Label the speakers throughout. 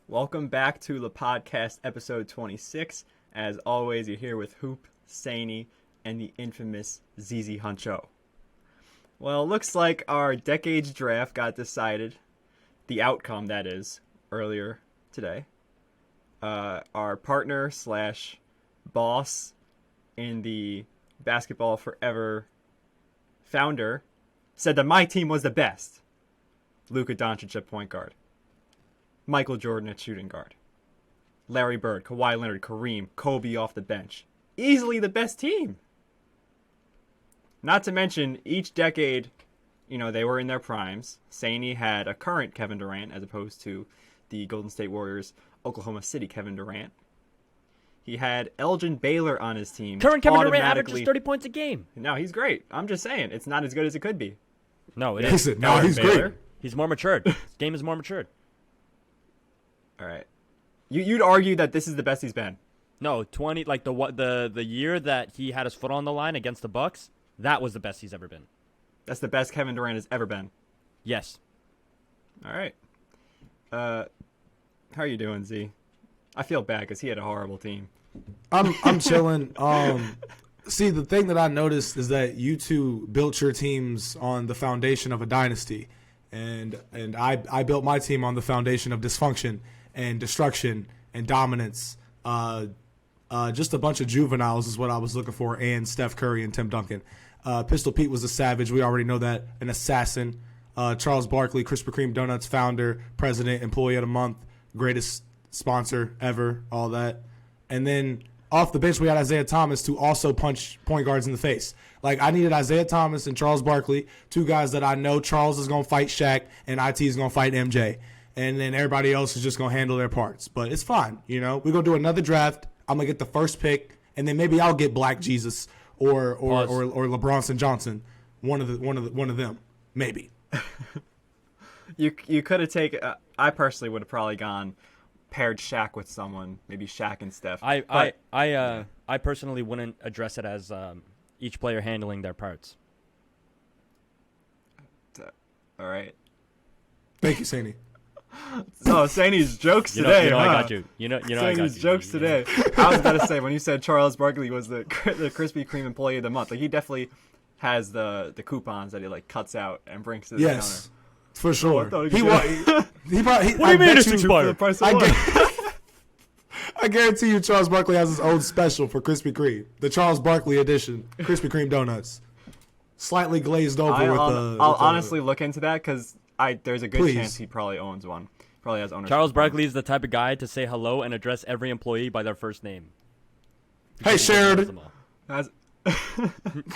Speaker 1: Welcome back to Lepodcast episode 26. As always, you're here with Hoop, Saney, and the infamous ZZ Huncho. Well, it looks like our Decades draft got decided. The outcome, that is, earlier today. Our partner / boss in the Basketball Forever founder said that my team was the best. Luka Doncic at point guard. Michael Jordan at shooting guard. Larry Bird, Kawhi Leonard, Kareem, Kobe off the bench. Easily the best team. Not to mention, each decade, they were in their primes. Saney had a current Kevin Durant as opposed to the Golden State Warriors, Oklahoma City Kevin Durant. He had Elgin Baylor on his team.
Speaker 2: Current Kevin Durant averages 30 points a game.
Speaker 1: No, he's great. I'm just saying, it's not as good as it could be.
Speaker 2: No, it is.
Speaker 3: No, he's great.
Speaker 2: He's more matured. His game is more matured.
Speaker 1: All right. You'd argue that this is the best he's been.
Speaker 2: No, 20 like the year that he had his foot on the line against the Bucks, that was the best he's ever been.
Speaker 1: That's the best Kevin Durant has ever been.
Speaker 2: Yes.
Speaker 1: All right. How are you doing, Z? I feel bad because he had a horrible team.
Speaker 3: I'm chilling. See, the thing that I noticed is that you two built your teams on the foundation of a dynasty, and I built my team on the foundation of dysfunction and destruction and dominance. Just a bunch of juveniles is what I was looking for, and Steph Curry and Tim Duncan. Pistol Pete was a savage. We already know that. An assassin. Charles Barkley, Krispy Kreme Donuts founder, president, employee of the month, greatest sponsor ever, all that. And then off the bench, we had Isaiah Thomas to also punch point guards in the face. Like, I needed Isaiah Thomas and Charles Barkley, two guys that I know Charles is going to fight Shaq and IT is going to fight MJ. And then everybody else is just going to handle their parts. But it's fine, We're going to do another draft. I'm going to get the first pick, and then maybe I'll get Black Jesus or LeBron Johnson, one of them, maybe.
Speaker 1: You could have taken. I personally would have probably paired Shaq with someone, maybe Shaq and Steph.
Speaker 2: I personally wouldn't address it as each player handling their parts.
Speaker 1: All right.
Speaker 3: Thank you, Saney.
Speaker 1: So Saney's jokes today.
Speaker 2: I got you.
Speaker 1: Saney's jokes today. I was gonna say, when you said Charles Barkley was the Krispy Kreme employee of the month, like, he definitely has the coupons that he cuts out and brings to the counter.
Speaker 3: Yes, for sure.
Speaker 1: Oh,
Speaker 3: he probably.
Speaker 2: What do you mean it's expired?
Speaker 3: I guarantee you, Charles Barkley has his own special for Krispy Kreme, the Charles Barkley edition, Krispy Kreme donuts, slightly glazed over
Speaker 1: I'll honestly look into that because there's a good chance he probably owns one. Probably has ownership.
Speaker 2: Charles Barkley is the type of guy to say hello and address every employee by their first name.
Speaker 3: Hey, Sheridan.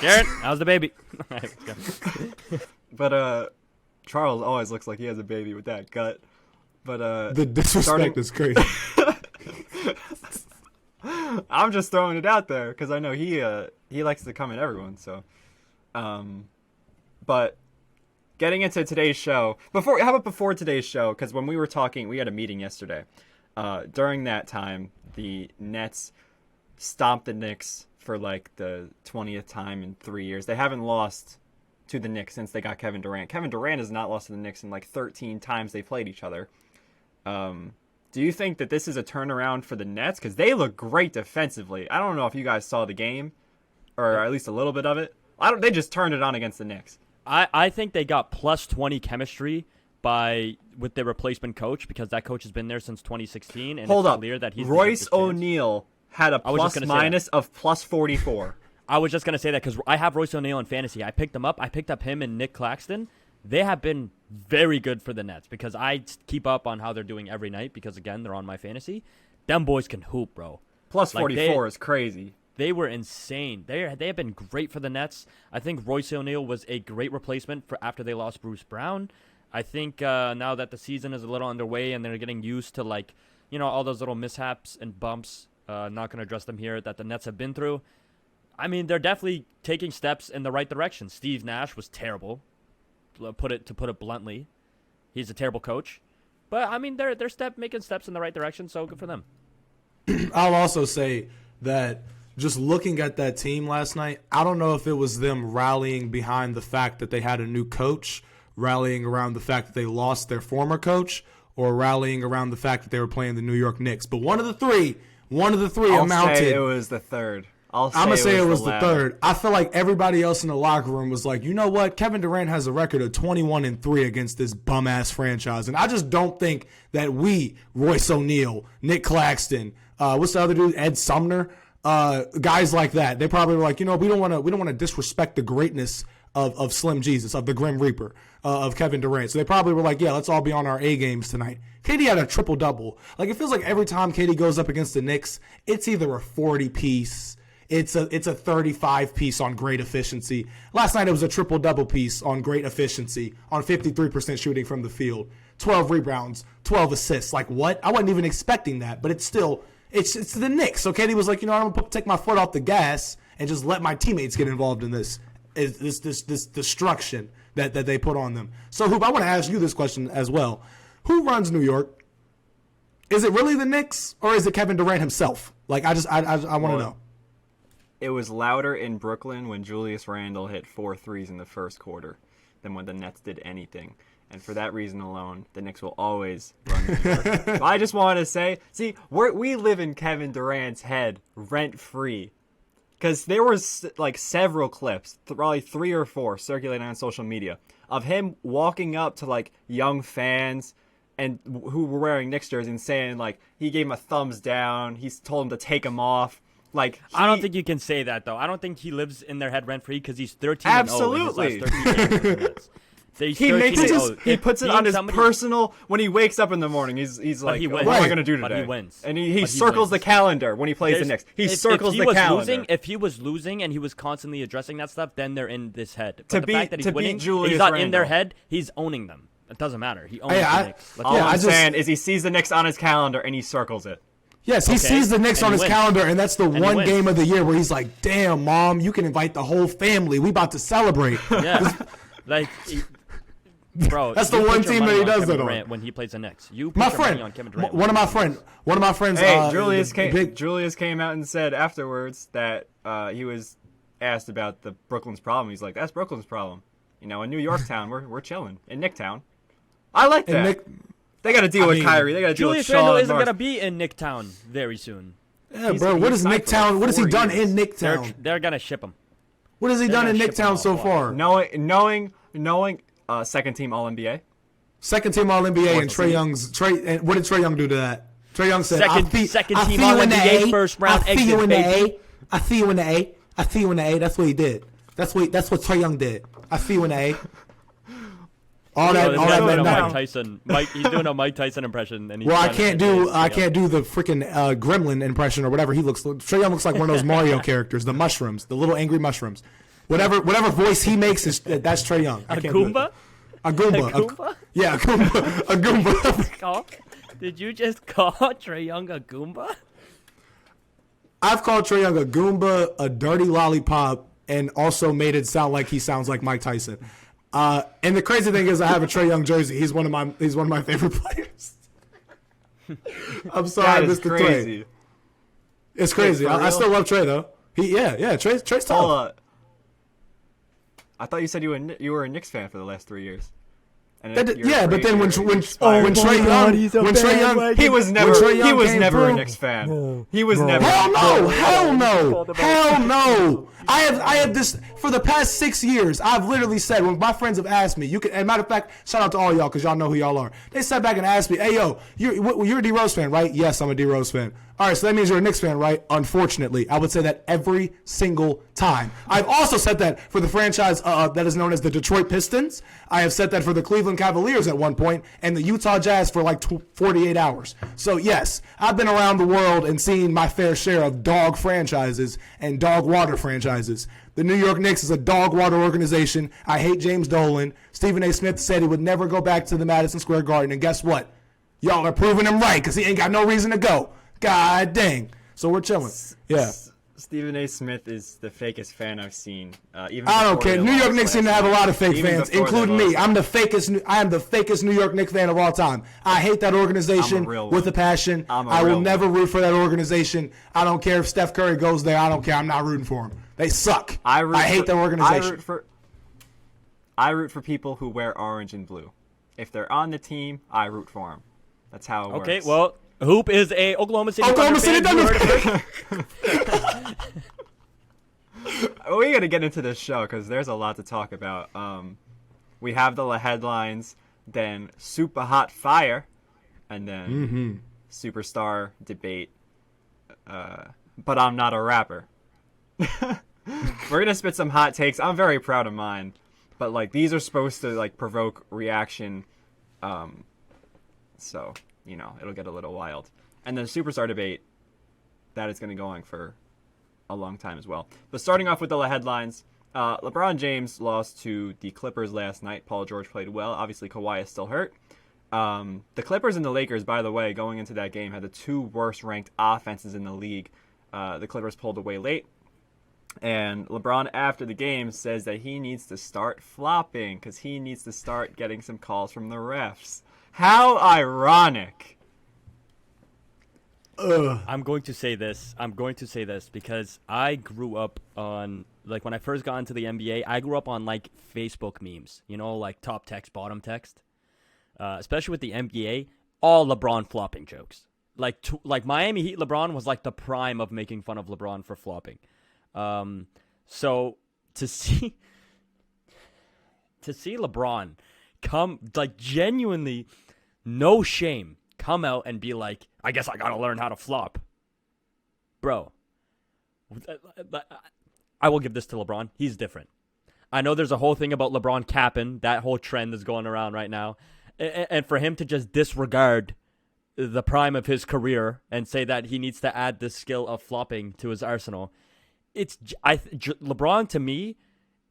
Speaker 2: Garrett, how's the baby?
Speaker 1: But Charles always looks like he has a baby with that gut. But
Speaker 3: the disrespect is crazy.
Speaker 1: I'm just throwing it out there because I know he likes to come at everyone. So, but getting into today's show, how about before today's show? Because when we were talking, we had a meeting yesterday. During that time, the Nets stomped the Knicks for the 20th time in 3 years. They haven't lost to the Knicks since they got Kevin Durant. Kevin Durant has not lost to the Knicks in 13 times they played each other. Do you think that this is a turnaround for the Nets? Because they look great defensively. I don't know if you guys saw the game, or at least a little bit of it. They just turned it on against the Knicks.
Speaker 2: I think they got plus 20 chemistry with their replacement coach, because that coach has been there since 2016. And
Speaker 1: Hold
Speaker 2: it's
Speaker 1: up.
Speaker 2: clear that he's
Speaker 1: Royce O'Neal had a plus minus of plus 44.
Speaker 2: I was just going to say that because I have Royce O'Neal in fantasy. I picked him up. I picked up him and Nick Claxton. They have been very good for the Nets because I keep up on how they're doing every night because, again, they're on my fantasy. Them boys can hoop, bro.
Speaker 1: Plus 44 is crazy.
Speaker 2: They were insane. They have been great for the Nets. I think Royce O'Neal was a great replacement for after they lost Bruce Brown. I think now that the season is a little underway and they're getting used to all those little mishaps and bumps, not going to address them here, that the Nets have been through. I mean, they're definitely taking steps in the right direction. Steve Nash was terrible, to put it bluntly. He's a terrible coach. But, I mean, they're making steps in the right direction, so good for them.
Speaker 3: I'll also say that just looking at that team last night, I don't know if it was them rallying behind the fact that they had a new coach, rallying around the fact that they lost their former coach, or rallying around the fact that they were playing the New York Knicks. But one of the three
Speaker 1: I'll
Speaker 3: amounted.
Speaker 1: say it was the third. I'm
Speaker 3: going to say it was the
Speaker 1: latter.
Speaker 3: third. I feel like everybody else in the locker room was like, you know what? Kevin Durant has a record of 21-3 against this bum-ass franchise. And I just don't think that Royce O'Neal, Nick Claxton, what's the other dude? Ed Sumner, guys like that. They probably were like, we don't want to disrespect the greatness of Slim Jesus, of the Grim Reaper, of Kevin Durant. So they probably were like, yeah, let's all be on our A games tonight. KD had a triple-double. Like, it feels like every time KD goes up against the Knicks, it's either a 40-piece, it's a 35-piece on great efficiency. Last night it was a triple-double piece on great efficiency, on 53% shooting from the field, 12 rebounds, 12 assists. Like, what? I wasn't even expecting that, but it's still, it's the Knicks. So KD was like, I'm going to take my foot off the gas and just let my teammates get involved in this destruction that they put on them. So, Hoop, I want to ask you this question as well. Who runs New York? Is it really the Knicks or is it Kevin Durant himself? Like, I want to know.
Speaker 1: It was louder in Brooklyn when Julius Randle hit 4 threes in the first quarter than when the Nets did anything. And for that reason alone, the Knicks will always run New York. So I just want to say, we live in Kevin Durant's head rent-free. Because there was like several clips, probably 3 or 4, circulating on social media of him walking up to like young fans and who were wearing Knicks jerseys and saying like he gave him a thumbs down. He's told him to take them off. Like
Speaker 2: I don't think you can say that though. I don't think he lives in their head rent free because he's 13-0
Speaker 1: Absolutely.
Speaker 2: in his last 13 games.
Speaker 1: He makes it. He puts it on his personal when he wakes up in the morning. He's like,
Speaker 2: he
Speaker 1: what
Speaker 2: wins.
Speaker 1: am I going to do today?
Speaker 2: But he wins.
Speaker 1: And he
Speaker 2: But
Speaker 1: circles
Speaker 2: wins.
Speaker 1: the calendar when he plays the Knicks. He circles the calendar.
Speaker 2: If he was losing and he was constantly addressing that stuff, then they're in this head. But
Speaker 1: To
Speaker 2: the
Speaker 1: beat-
Speaker 2: fact that
Speaker 1: to
Speaker 2: he's
Speaker 1: beat
Speaker 2: winning,
Speaker 1: Julius
Speaker 2: he's not in their
Speaker 1: Randle.
Speaker 2: head. He's owning them. It doesn't matter. He owns
Speaker 3: Hey,
Speaker 2: the
Speaker 3: I-
Speaker 2: Knicks.
Speaker 1: All
Speaker 3: Yeah,
Speaker 1: I'm
Speaker 3: I just-
Speaker 1: saying is he sees the Knicks on his calendar and he circles it.
Speaker 3: Yes, he
Speaker 2: Okay.
Speaker 3: sees the Knicks
Speaker 2: And
Speaker 3: on
Speaker 2: he
Speaker 3: his
Speaker 2: wins.
Speaker 3: calendar, and that's the
Speaker 2: And he
Speaker 3: one
Speaker 2: wins.
Speaker 3: game of the year where he's like, damn, Mom, you can invite the whole family. We about to celebrate.
Speaker 2: Yeah, like, bro.
Speaker 3: That's
Speaker 2: you
Speaker 3: the
Speaker 2: put
Speaker 3: one
Speaker 2: your
Speaker 3: team
Speaker 2: money
Speaker 3: that he
Speaker 2: on
Speaker 3: does
Speaker 2: Kevin
Speaker 3: that on.
Speaker 2: Durant when he plays the Knicks. You put
Speaker 3: My
Speaker 2: your money
Speaker 3: friend,
Speaker 2: on Kevin Durant.
Speaker 3: one of my friends.
Speaker 1: Hey, Julius
Speaker 3: big-
Speaker 1: came out and said afterwards that he was asked about the Brooklyn's problem. He's like, that's Brooklyn's problem. In New York town, we're chilling. In Nicktown. I like that.
Speaker 3: and Nick,
Speaker 1: They got to deal
Speaker 3: I
Speaker 1: with
Speaker 3: mean,
Speaker 1: Kyrie. They got to deal with
Speaker 2: Julius
Speaker 1: Sean.
Speaker 2: Randle isn't
Speaker 1: Marks.
Speaker 2: gonna be in Nicktown very soon.
Speaker 3: yeah,
Speaker 1: He's-
Speaker 3: bro, what
Speaker 1: he's
Speaker 3: is
Speaker 1: signed for like
Speaker 3: Nicktown? What has he
Speaker 1: 4
Speaker 3: done
Speaker 1: years.
Speaker 3: in Nicktown?
Speaker 2: They're gonna ship him.
Speaker 3: What has he
Speaker 2: they're
Speaker 3: done in
Speaker 2: gonna ship him
Speaker 3: Nicktown
Speaker 2: off.
Speaker 3: so far?
Speaker 1: Knowing second team All NBA.
Speaker 3: Second team All NBA and Trey Young's and what did Trey Young do to that? Trey Young said,
Speaker 2: Second team All NBA first round
Speaker 3: I see you
Speaker 2: exit,
Speaker 3: in the
Speaker 2: baby.
Speaker 3: A. I see you in the A. I see you in the A. That's what he did. That's what Trey Young did. I see you in the A. All that,
Speaker 2: This
Speaker 3: all
Speaker 2: guy's
Speaker 3: that
Speaker 2: doing a
Speaker 3: now.
Speaker 2: Mike Tyson. He's doing a Mike Tyson impression. And he's
Speaker 3: Well, I
Speaker 2: trying to
Speaker 3: can't
Speaker 2: imitate
Speaker 3: do the freaking Gremlin impression or whatever he looks. Trey Young looks like one of those Mario characters, the mushrooms, the little angry mushrooms. Whatever voice he makes that's Trey Young. I
Speaker 2: A
Speaker 3: can't do it.
Speaker 2: Goomba?
Speaker 3: A Goomba.
Speaker 2: A Goomba?
Speaker 3: Yeah, a Goomba. A Goomba.
Speaker 2: Did you just call Trey Young a Goomba?
Speaker 3: I've called Trey Young a Goomba, a dirty lollipop, and also made it sound like he sounds like Mike Tyson. And the crazy thing is, I have a Trey Young jersey. He's one of my favorite players. I'm sorry,
Speaker 1: That is
Speaker 3: Mr.
Speaker 1: crazy.
Speaker 3: Trey. It's crazy.
Speaker 1: Wait, for
Speaker 3: I
Speaker 1: real?
Speaker 3: still love Trey though. Trey's tough.
Speaker 1: Hold on. I thought you said you were a Knicks fan for the last 3 years. And
Speaker 3: But then when Trey
Speaker 2: God, he's a
Speaker 3: Young,
Speaker 1: he was never
Speaker 3: Trey Young came
Speaker 1: a
Speaker 3: through-
Speaker 1: Knicks fan. He was never.
Speaker 3: Hell no. I have this for the past 6 years. I've literally said when my friends have asked me, and matter of fact, shout out to all y'all because y'all know who y'all are. They sat back and asked me, "Hey yo, you're a D Rose fan, right?" Yes, I'm a D Rose fan. All right, so that means you're a Knicks fan, right? Unfortunately, I would say that every single time. I've also said that for the franchise that is known as the Detroit Pistons. I have said that for the Cleveland Cavaliers at one point and the Utah Jazz for like 48 hours. So yes, I've been around the world and seen my fair share of dog franchises and dog water franchises. The New York Knicks is a dog water organization. I hate James Dolan. Stephen A. Smith said he would never go back to the Madison Square Garden, and guess what? Y'all are proving him right because he ain't got no reason to go. God dang. So we're chilling. Yeah.
Speaker 1: Stephen A. Smith is the fakest fan I've seen. Even
Speaker 3: I don't
Speaker 1: before
Speaker 3: care.
Speaker 1: they
Speaker 3: New York
Speaker 1: lost
Speaker 3: Knicks seem to
Speaker 1: last
Speaker 3: have a
Speaker 1: night.
Speaker 3: lot of fake
Speaker 1: Even
Speaker 3: fans,
Speaker 1: before they
Speaker 3: including me.
Speaker 1: lost.
Speaker 3: I am the fakest New York Knicks fan of all time. I hate that organization
Speaker 1: I'm a real
Speaker 3: with
Speaker 1: one.
Speaker 3: a passion.
Speaker 1: I'm a
Speaker 3: I will
Speaker 1: real
Speaker 3: never
Speaker 1: one.
Speaker 3: root for that organization. I don't care if Steph Curry goes there. I don't care. I'm not rooting for him. They suck. I hate their organization.
Speaker 1: I root for people who wear orange and blue. If they're on the team, I root for them. That's how it works.
Speaker 2: Okay, well, Hoop is a Oklahoma City
Speaker 3: Oklahoma City
Speaker 2: fan. You
Speaker 3: Thunder
Speaker 2: heard it first.
Speaker 1: We got to get into this show because there's a lot to talk about. We have the headlines, then super hot fire, and then superstar debate. But I'm not a rapper. We're gonna spit some hot takes. I'm very proud of mine, but like these are supposed to like provoke reaction. So it'll get a little wild. And then superstar debate, that is gonna go on for a long time as well. But starting off with the headlines, LeBron James lost to the Clippers last night. Paul George played well. Obviously, Kawhi is still hurt. The Clippers and the Lakers, by the way, going into that game, had the two worst ranked offenses in the league. The Clippers pulled away late. And LeBron, after the game, says that he needs to start flopping because he needs to start getting some calls from the refs. How ironic.
Speaker 3: I'm
Speaker 2: going to say this because I grew up on, like, when I first got into the NBA, I grew up on, like, Facebook memes, like top text, bottom text. Especially with the NBA, all LeBron flopping jokes. Like Miami Heat LeBron was, like, the prime of making fun of LeBron for flopping. So to see LeBron come, like, genuinely, no shame, come out and be like, I guess I gotta learn how to flop. Bro, I will give this to LeBron. He's different. I know there's a whole thing about LeBron capping. That whole trend is going around right now. And for him to just disregard the prime of his career and say that he needs to add this skill of flopping to his arsenal, LeBron, to me,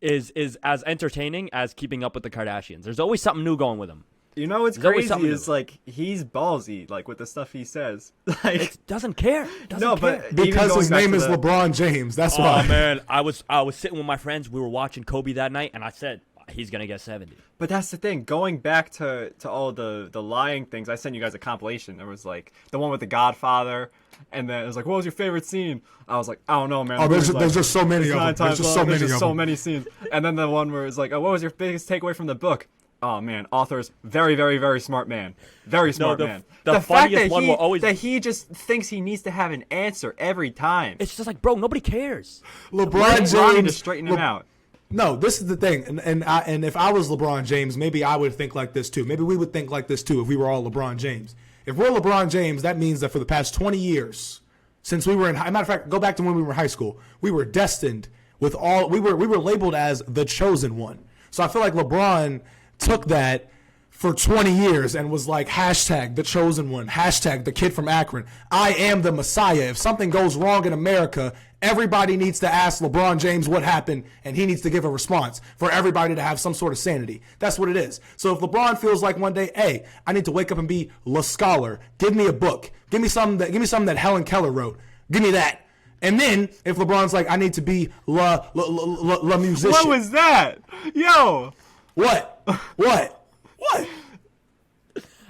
Speaker 2: is as entertaining as Keeping Up with the Kardashians. There's always something new going with him.
Speaker 1: What's crazy is, like, he's ballsy, like, with the stuff he says. Like,
Speaker 2: it doesn't care.
Speaker 1: But
Speaker 3: because his name is LeBron James. That's why.
Speaker 2: Oh, man. I was sitting with my friends. We were watching Kobe that night, and I said, he's going to get 70.
Speaker 1: But that's the thing. Going back to all the lying things, I sent you guys a compilation. There was, like, the one with the Godfather, and then it was like, what was your favorite scene? I was like, I don't know, man.
Speaker 3: Oh, there's just so many of them. There's just so many
Speaker 1: scenes. And then the one where it's like, oh, what was your biggest takeaway from the book? Oh, man, author's very, very, very smart man. Very smart man.
Speaker 2: The
Speaker 1: fact
Speaker 2: funniest one will always...
Speaker 1: that he just thinks he needs to have an answer every time.
Speaker 2: It's just like, bro, nobody cares.
Speaker 3: LeBron James...
Speaker 1: to straighten him out.
Speaker 3: No, this is the thing. And if I was LeBron James, maybe I would think like this too. Maybe we would think like this too if we were all LeBron James. If we're LeBron James, that means that for the past 20 years, since we were in... Matter of fact, go back to when we were in high school. We were destined with all... We were labeled as the chosen one. So I feel like LeBron took that for 20 years and was like, hashtag the chosen one, hashtag the kid from Akron. I am the Messiah. If something goes wrong in America, everybody needs to ask LeBron James what happened, and he needs to give a response for everybody to have some sort of sanity. That's what it is. So if LeBron feels like one day, hey, I need to wake up and be Le Scholar, give me a book. Give me something that Helen Keller wrote. Give me that. And then if LeBron's like, I need to be La musician.
Speaker 1: What was that? Yo.
Speaker 3: What?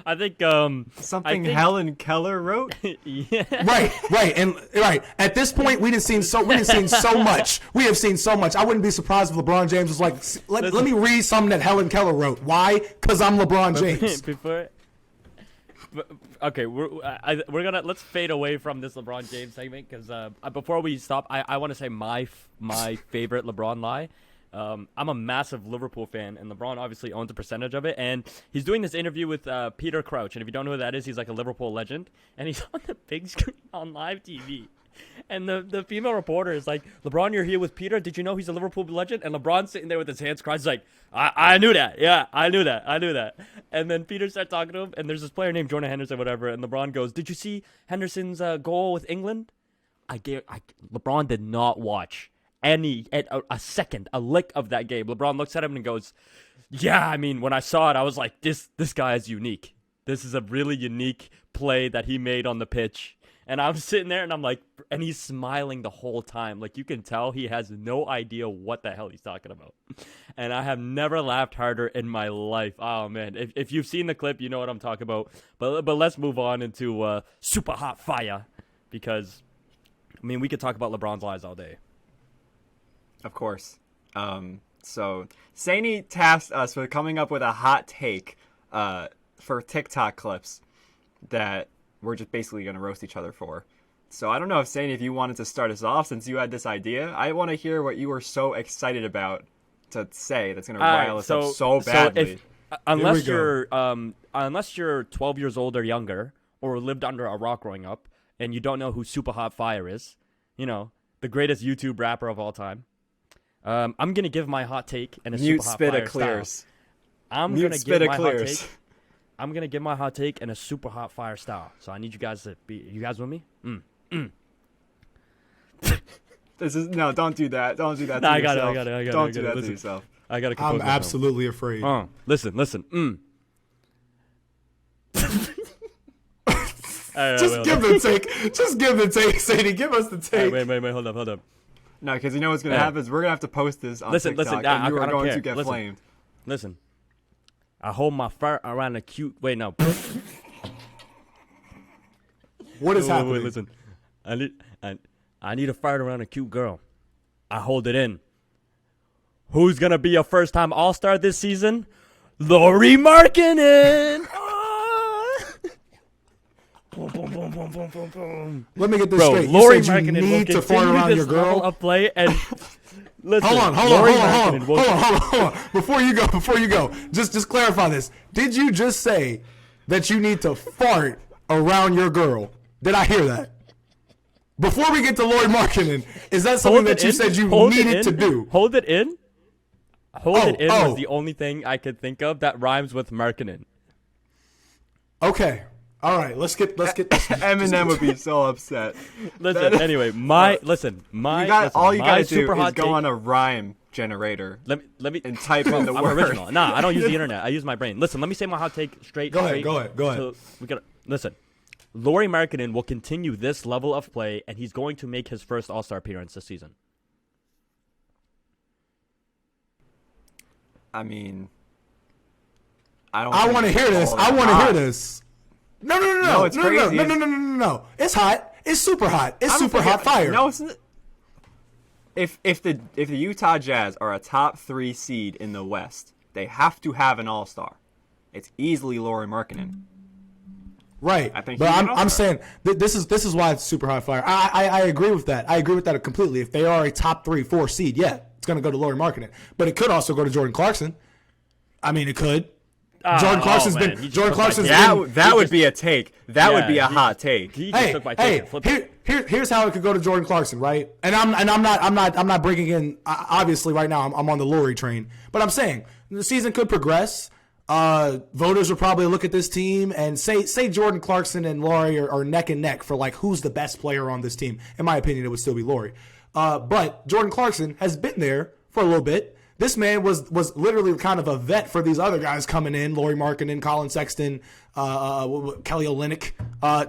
Speaker 2: I think
Speaker 1: something Helen Keller wrote.
Speaker 2: Yeah.
Speaker 3: Right. At this point, we have seen so much. We have seen so much. I wouldn't be surprised if LeBron James was like, let me read something that Helen Keller wrote. Why? Because I'm LeBron James.
Speaker 2: Okay, let's fade away from this LeBron James segment because before we stop, I want to say my favorite LeBron lie. I'm a massive Liverpool fan, and LeBron obviously owns a percentage of it. And he's doing this interview with Peter Crouch, and if you don't know who that is, he's like a Liverpool legend, and he's on the big screen on live TV. And the female reporter is like, LeBron, you're here with Peter. Did you know he's a Liverpool legend? And LeBron's sitting there with his hands crossed. He's like, I knew that. Yeah, I knew that. And then Peter starts talking to him, and there's this player named Jordan Henderson, whatever. And LeBron goes, did you see Henderson's goal with England? LeBron did not watch a second, a lick of that game. LeBron looks at him and goes, yeah, I mean, when I saw it, I was like, this guy is unique. This is a really unique play that he made on the pitch. And I'm sitting there and I'm like, and he's smiling the whole time. Like, you can tell he has no idea what the hell he's talking about. And I have never laughed harder in my life. Oh, man. If you've seen the clip, you know what I'm talking about. But let's move on into super hot fire. Because, I mean, we could talk about LeBron's lies all day.
Speaker 1: Of course. So, Saini tasked us with coming up with a hot take for TikTok clips. that we're just basically going to roast each other for. So I don't know if Sandy, if you wanted to start us off since you had this idea. I want to hear what you were so excited about to say that's going to rile us up so badly.
Speaker 2: Unless you're 12 years old or younger, or lived under a rock growing up, and you don't know who Super Hot Fire is, the greatest YouTube rapper of all time. I'm gonna give my hot take in a
Speaker 1: Mute
Speaker 2: Super Hot
Speaker 1: spit
Speaker 2: Fire
Speaker 1: a clears.
Speaker 2: style. I'm
Speaker 1: Mute
Speaker 2: gonna
Speaker 1: spit
Speaker 2: give
Speaker 1: a
Speaker 2: my
Speaker 1: clears.
Speaker 2: hot take. I'm gonna give my hot take in a Super Hot Fire style. So I need you guys to be. You guys with me?
Speaker 1: Don't do that. Don't do that.
Speaker 2: Nah,
Speaker 1: to
Speaker 2: I got
Speaker 1: yourself.
Speaker 2: it.
Speaker 1: Don't do that to yourself.
Speaker 2: I gotta compose
Speaker 3: I'm
Speaker 2: myself.
Speaker 3: absolutely afraid.
Speaker 2: Listen.
Speaker 3: Just give the take. Just give the take, Sadie. Give us the take.
Speaker 2: Wait, hold up.
Speaker 1: No, because you know what's going to happen is we're going to have to post this on
Speaker 2: Listen,
Speaker 1: TikTok,
Speaker 2: nah,
Speaker 1: and you
Speaker 2: I
Speaker 1: are
Speaker 2: don't
Speaker 1: going
Speaker 2: care.
Speaker 1: to get
Speaker 2: Listen.
Speaker 1: flamed.
Speaker 2: Listen. I hold my fart around a cute. Wait, no.
Speaker 3: What is happening?
Speaker 2: Wait, listen. I need a fart around a cute girl. I hold it in. Who's gonna be a first-time All-Star this season? Lauri Markkanen. Boom, boom, boom, boom, boom, boom, boom.
Speaker 3: Let me get this
Speaker 2: Bro,
Speaker 3: straight.
Speaker 2: Lauri
Speaker 3: You said you
Speaker 2: Markkanen will
Speaker 3: need to fart
Speaker 2: continue
Speaker 3: around
Speaker 2: this
Speaker 3: your
Speaker 2: level
Speaker 3: girl.
Speaker 2: of play and listen.
Speaker 3: Hold on.
Speaker 2: Lauri Markkanen will-
Speaker 3: Hold on. Before you go, just clarify this. Did you just say that you need to fart around your girl? Did I hear that? Before we get to Lauri Markkanen, is that something that you said you needed to do?
Speaker 2: Hold it in. Hold it in
Speaker 3: oh.
Speaker 2: was the only thing I could think of that rhymes with Markkanen.
Speaker 3: Okay. All right. Let's get this.
Speaker 1: Eminem would be so upset.
Speaker 2: Listen, anyway, my
Speaker 1: all you
Speaker 2: my
Speaker 1: gotta do
Speaker 2: super
Speaker 1: is
Speaker 2: hot
Speaker 1: go
Speaker 2: take-
Speaker 1: on a rhyme generator
Speaker 2: Let me
Speaker 1: and type in the
Speaker 2: I'm
Speaker 1: word.
Speaker 2: original. Nah, I don't use the internet. I use my brain. Listen, let me say my hot take straight.
Speaker 3: Go ahead.
Speaker 2: So we gotta listen. Lauri Markkanen will continue this level of play, and he's going to make his first All-Star appearance this season.
Speaker 1: I mean, I don't.
Speaker 3: I want to hear this. I want to hear this. No.
Speaker 1: No, it's crazy.
Speaker 3: No. It's hot. It's super hot. It's
Speaker 1: I don't
Speaker 3: super
Speaker 1: think
Speaker 3: hot fire.
Speaker 1: No, it's not. If the Utah Jazz are a top 3 seed in the West, they have to have an All-Star. It's easily Lauri Markkanen.
Speaker 3: Right.
Speaker 1: I think
Speaker 3: but
Speaker 1: he's an
Speaker 3: I'm
Speaker 1: all-star.
Speaker 3: saying this is why it's super hot fire. I agree with that. I agree with that completely. If they are a top 3-4 seed, yeah, it's going to go to Lauri Markkanen. But it could also go to Jordan Clarkson. I mean, it could. Jordan Clarkson's been. Jordan Clarkson's been.
Speaker 1: That would be a take. That would be a hot take.
Speaker 2: He just took my take and flipped it.
Speaker 3: Here's how it could go to Jordan Clarkson, right? And I'm not bringing in. Obviously, right now I'm on the Lauri train, but I'm saying the season could progress. Voters will probably look at this team and say Jordan Clarkson and Lauri are neck and neck for like who's the best player on this team. In my opinion, it would still be Lauri. But Jordan Clarkson has been there for a little bit. This man was literally kind of a vet for these other guys coming in: Lauri Markkanen, Colin Sexton, Kelly Olynyk,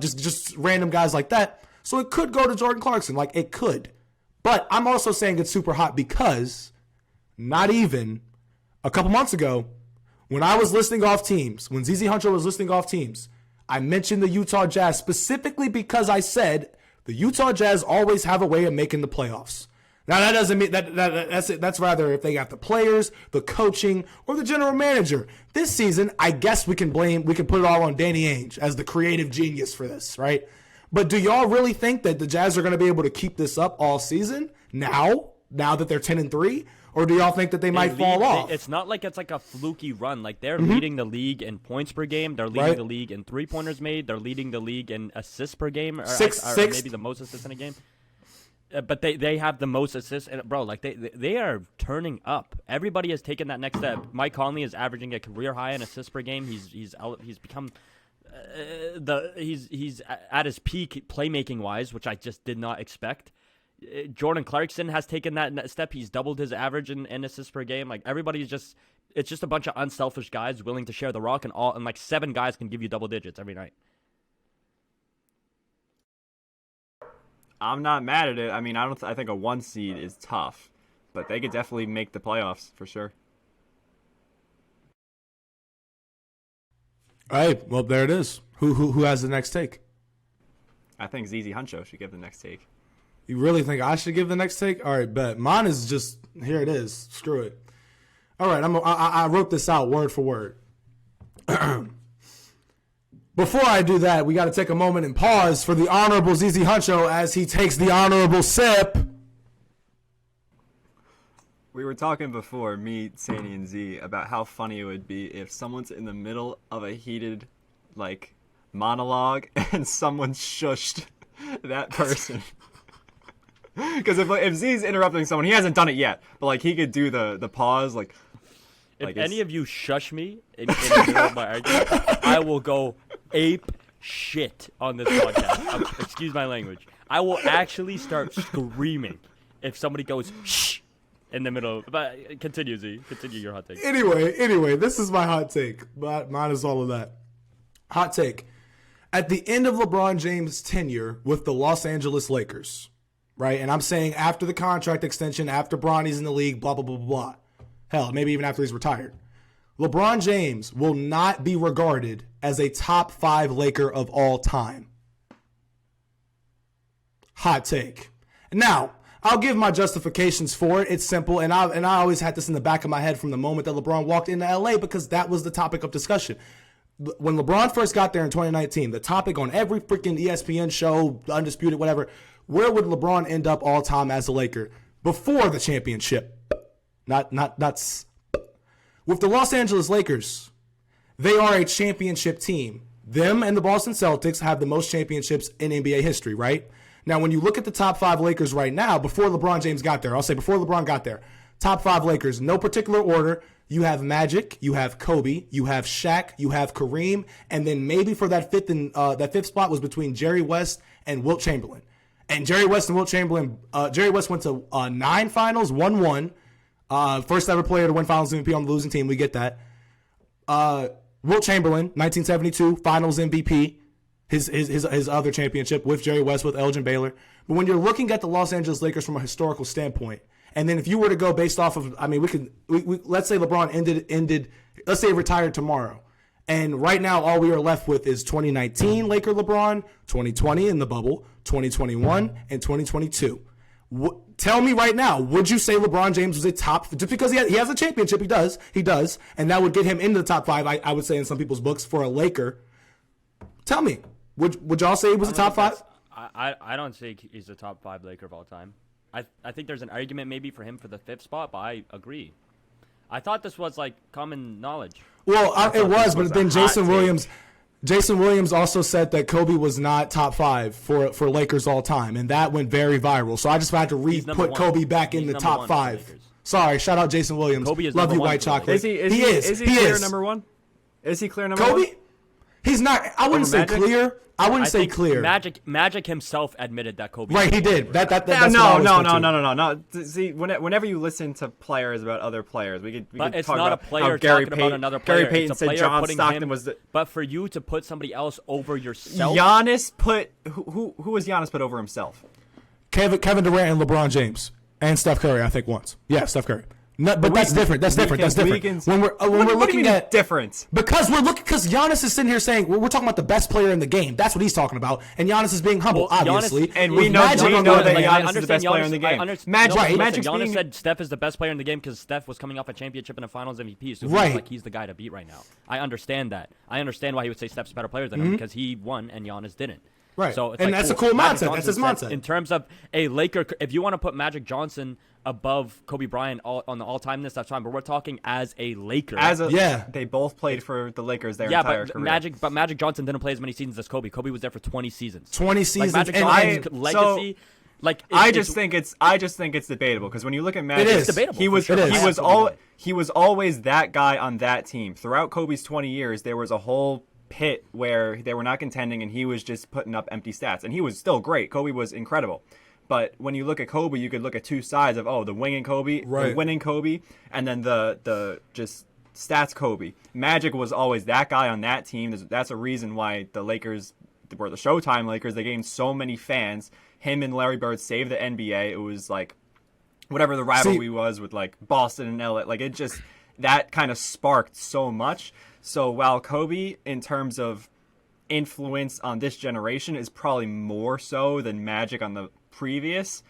Speaker 3: just random guys like that. So it could go to Jordan Clarkson, like it could. But I'm also saying it's super hot because not even a couple months ago, when I was listing off teams, when ZZ Huncho was listing off teams, I mentioned the Utah Jazz specifically because I said the Utah Jazz always have a way of making the playoffs. Now that doesn't mean that's rather if they got the players, the coaching, or the general manager. This season, I guess we can put it all on Danny Ainge as the creative genius for this, right? But do y'all really think that the Jazz are going to be able to keep this up all season now that they're 10-3? Or do y'all think that they might fall off?
Speaker 2: It's not like it's like a fluky run. Like they're leading the league in points per game. They're leading the league in 3-pointers made. They're leading the league in assists per game. Or maybe the most assists in a game. But they have the most assists, and bro, like they are turning up. Everybody has taken that next step. Mike Conley is averaging a career high in assists per game. He's become he's at his peak playmaking wise, which I just did not expect. Jordan Clarkson has taken that step. He's doubled his average in assists per game. Like everybody's it's just a bunch of unselfish guys willing to share the rock, and like 7 guys can give you double digits every night.
Speaker 1: I'm not mad at it. I mean, I think a 1 seed is tough, but they could definitely make the playoffs for sure.
Speaker 3: All right, well there it is. Who has the next take?
Speaker 1: I think ZZ Huncho should give the next take.
Speaker 3: You really think I should give the next take? All right, bet. Mine is just here. It is. Screw it. All right, I wrote this out word for word. Before I do that, we got to take a moment and pause for the Honorable ZZ Huncho as he takes the honorable sip.
Speaker 1: We were talking before, me, Sani, and Z, about how funny it would be if someone's in the middle of a heated, like, monologue and someone shushed that person. Because if Z's interrupting someone, he hasn't done it yet, but, like, he could do the pause, like...
Speaker 2: If any of you shush me in the middle of my argument, I will go ape shit on this podcast. Excuse my language. I will actually start screaming if somebody goes shh in the middle. But continue, Z. Continue your hot take.
Speaker 3: Anyway, this is my hot take. But mine is all of that. Hot take. At the end of LeBron James' tenure with the Los Angeles Lakers, right? And I'm saying after the contract extension, after Bronny's in the league, blah, blah, blah, blah, blah. Hell, maybe even after he's retired. LeBron James will not be regarded as a top 5 Laker of all time. Hot take. Now, I'll give my justifications for it. It's simple, and I always had this in the back of my head from the moment that LeBron walked into LA because that was the topic of discussion. When LeBron first got there in 2019, the topic on every freaking ESPN show, Undisputed, whatever, where would LeBron end up all time as a Laker before the championship? Not with the Los Angeles Lakers, they are a championship team. Them and the Boston Celtics have the most championships in NBA history, right? Now, when you look at the top 5 Lakers right now, before LeBron James got there, I'll say before LeBron got there, top 5 Lakers, no particular order. You have Magic, you have Kobe, you have Shaq, you have Kareem, and then maybe for that fifth spot was between Jerry West and Wilt Chamberlain. And Jerry West and Wilt Chamberlain, Jerry West went to 9 finals, won 1. First ever player to win Finals MVP on the losing team. We get that. Wilt Chamberlain, 1972 Finals MVP, his other championship with Jerry West, with Elgin Baylor. But when you're looking at the Los Angeles Lakers from a historical standpoint, and then if you were to go based off of, I mean, let's say LeBron ended, let's say he retired tomorrow, and right now all we are left with is 2019 Laker LeBron, 2020 in the bubble, 2021, and 2022. Tell me right now, would you say LeBron James was a top, just because he has a championship, he does, and that would get him into the top 5, I would say in some people's books, for a Laker. Tell me, would y'all say he was a top 5?
Speaker 2: I don't think he's a top 5 Laker of all time. I think there's an argument maybe for him for the 5th spot, but I agree. I thought this was like common knowledge.
Speaker 3: Well, it was, but then Jason Williams also said that Kobe was not top 5 for Lakers all time, and that went very viral. So I just had to put Kobe back in the top 5. Sorry, shout out Jason Williams.
Speaker 2: Kobe is
Speaker 3: love you,
Speaker 2: number
Speaker 3: white
Speaker 2: one
Speaker 3: chocolate.
Speaker 1: Is he clear number 1? Is he clear number 1?
Speaker 3: Kobe? He's not. I wouldn't say
Speaker 1: Magic?
Speaker 3: clear. I wouldn't say
Speaker 2: think
Speaker 3: clear.
Speaker 2: Magic himself admitted that Kobe.
Speaker 3: Right, he did. That's what I
Speaker 1: No.
Speaker 3: always put to.
Speaker 1: See, whenever you listen to players about other players, we could
Speaker 2: But it's
Speaker 1: talk
Speaker 2: not a
Speaker 1: about
Speaker 2: player
Speaker 1: how Gary
Speaker 2: talking about another
Speaker 1: Gary
Speaker 2: player.
Speaker 1: Payton
Speaker 2: It's a
Speaker 1: said
Speaker 2: player
Speaker 1: John
Speaker 2: putting
Speaker 1: Stockton
Speaker 2: him,
Speaker 1: was the.
Speaker 2: But for you to put somebody else over yourself,
Speaker 1: Giannis put who was Giannis put over himself?
Speaker 3: Kevin Durant and LeBron James and Steph Curry, I think once. Yeah, Steph Curry. No, but that's different. That's different. When we're looking at
Speaker 1: different,
Speaker 3: because Giannis is sitting here saying we're talking about the best player in the game. That's what he's talking about, and Giannis is being humble,
Speaker 2: Well, Giannis-
Speaker 3: obviously.
Speaker 1: and
Speaker 3: With
Speaker 1: we know
Speaker 3: Magic on the
Speaker 1: that
Speaker 3: other hand-
Speaker 1: Giannis is the best player in the game. Magic's
Speaker 2: Giannis
Speaker 1: being-
Speaker 2: said Steph is the best player in the game because Steph was coming off a championship and a Finals MVP, so
Speaker 3: Right.
Speaker 2: he's like he's the guy to beat right now. I understand that. I understand why he would say Steph's a better player than him because he won and Giannis didn't.
Speaker 3: Right.
Speaker 2: So it's
Speaker 3: And
Speaker 2: like,
Speaker 3: that's a
Speaker 2: cool.
Speaker 3: cool
Speaker 2: Magic
Speaker 3: mindset. That's his
Speaker 2: Johnson said,
Speaker 3: mindset.
Speaker 2: In terms of a Laker, if you want to put Magic Johnson above Kobe Bryant on the all-time list, that's fine. But we're talking as a Laker.
Speaker 1: They both played for the Lakers their
Speaker 2: yeah,
Speaker 1: entire
Speaker 2: but
Speaker 1: career.
Speaker 2: Magic Johnson didn't play as many seasons as Kobe. Kobe was there for 20 seasons.
Speaker 3: 20 seasons.
Speaker 2: Like Magic
Speaker 3: and
Speaker 2: Johnson's legacy.
Speaker 1: I just think it's debatable because when you look at Magic,
Speaker 3: It is.
Speaker 2: debatable.
Speaker 1: he was always that guy on that team throughout Kobe's 20 years. There was a whole pit where they were not contending and he was just putting up empty stats, and he was still great. Kobe was incredible. But when you look at Kobe, you could look at two sides of the winging Kobe,
Speaker 3: right.
Speaker 1: the winning Kobe, and then the just stats Kobe. Magic was always that guy on that team. That's a reason why the Lakers were the Showtime Lakers. They gained so many fans. Him and Larry Bird saved the NBA. It was like whatever the rivalry was with like Boston and LA. Like it just that kind of sparked so much. So while Kobe, in terms of influence on this generation, is probably more so than Magic on the previous,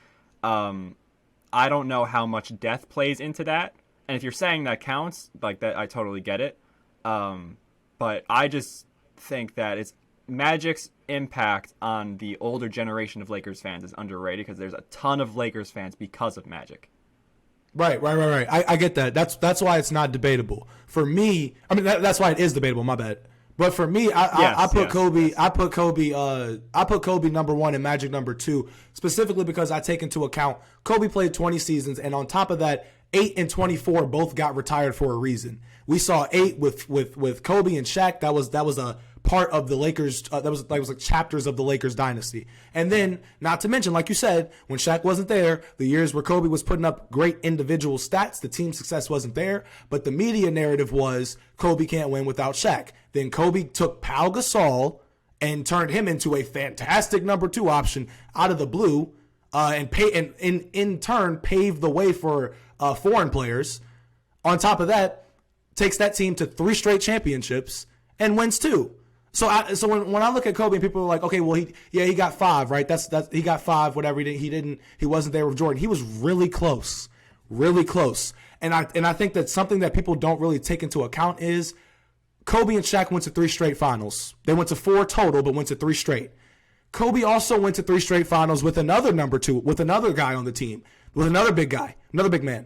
Speaker 1: I don't know how much death plays into that. And if you're saying that counts, like that, I totally get it. But I just think that it's Magic's impact on the older generation of Lakers fans is underrated because there's a ton of Lakers fans because of Magic.
Speaker 3: Right. I get that. That's why it's not debatable. For me, I mean that's why it is debatable. My bad. But for me, I put Kobe. I put Kobe number 1 and Magic number 2 specifically because I take into account Kobe played 20 seasons, and on top of that, 8 and 24 both got retired for a reason. We saw 8 with Kobe and Shaq. That was a part of the Lakers. That was like chapters of the Lakers dynasty. And then, not to mention, like you said, when Shaq wasn't there, the years where Kobe was putting up great individual stats, the team success wasn't there. But the media narrative was Kobe can't win without Shaq. Then Kobe took Pau Gasol and turned him into a fantastic number 2 option out of the blue, and in turn paved the way for foreign players. On top of that, takes that team to 3 straight championships and wins 2. So when I look at Kobe and people are like, okay, well he got 5, right? That's he got 5, whatever. He wasn't there with Jordan. He was really close. And I think that something that people don't really take into account is Kobe and Shaq went to 3 straight finals. They went to 4 total, but went to 3 straight. Kobe also went to 3 straight finals with another number 2, with another guy on the team, with another big guy, another big man.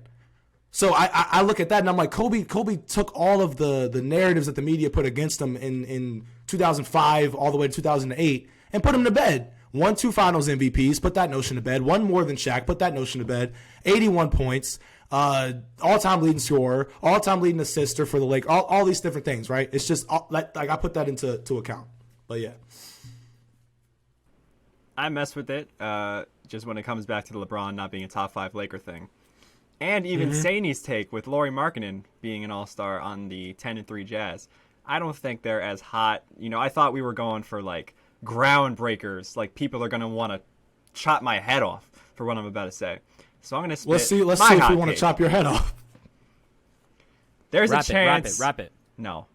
Speaker 3: So I look at that and I'm like, Kobe took all of the narratives that the media put against him in 2005 all the way to 2008 and put him to bed. Won 2 finals MVPs, put that notion to bed. One more than Shaq, put that notion to bed. 81 points, all-time leading scorer, all-time leading assister for the Lakers, all these different things, right? It's just like I put that into account. But yeah.
Speaker 1: I mess with it just when it comes back to the LeBron not being a top 5 Laker thing. And even Sainey's take with Lauri Markkanen being an all-star on the 10-3 Jazz. I don't think they're as hot. I thought we were going for like groundbreakers. Like people are going to want to chop my head off for what I'm about to say. So I'm going to spit
Speaker 3: Let's see if we want to chop your head off.
Speaker 1: There's a chance.
Speaker 2: Wrap it.
Speaker 1: No,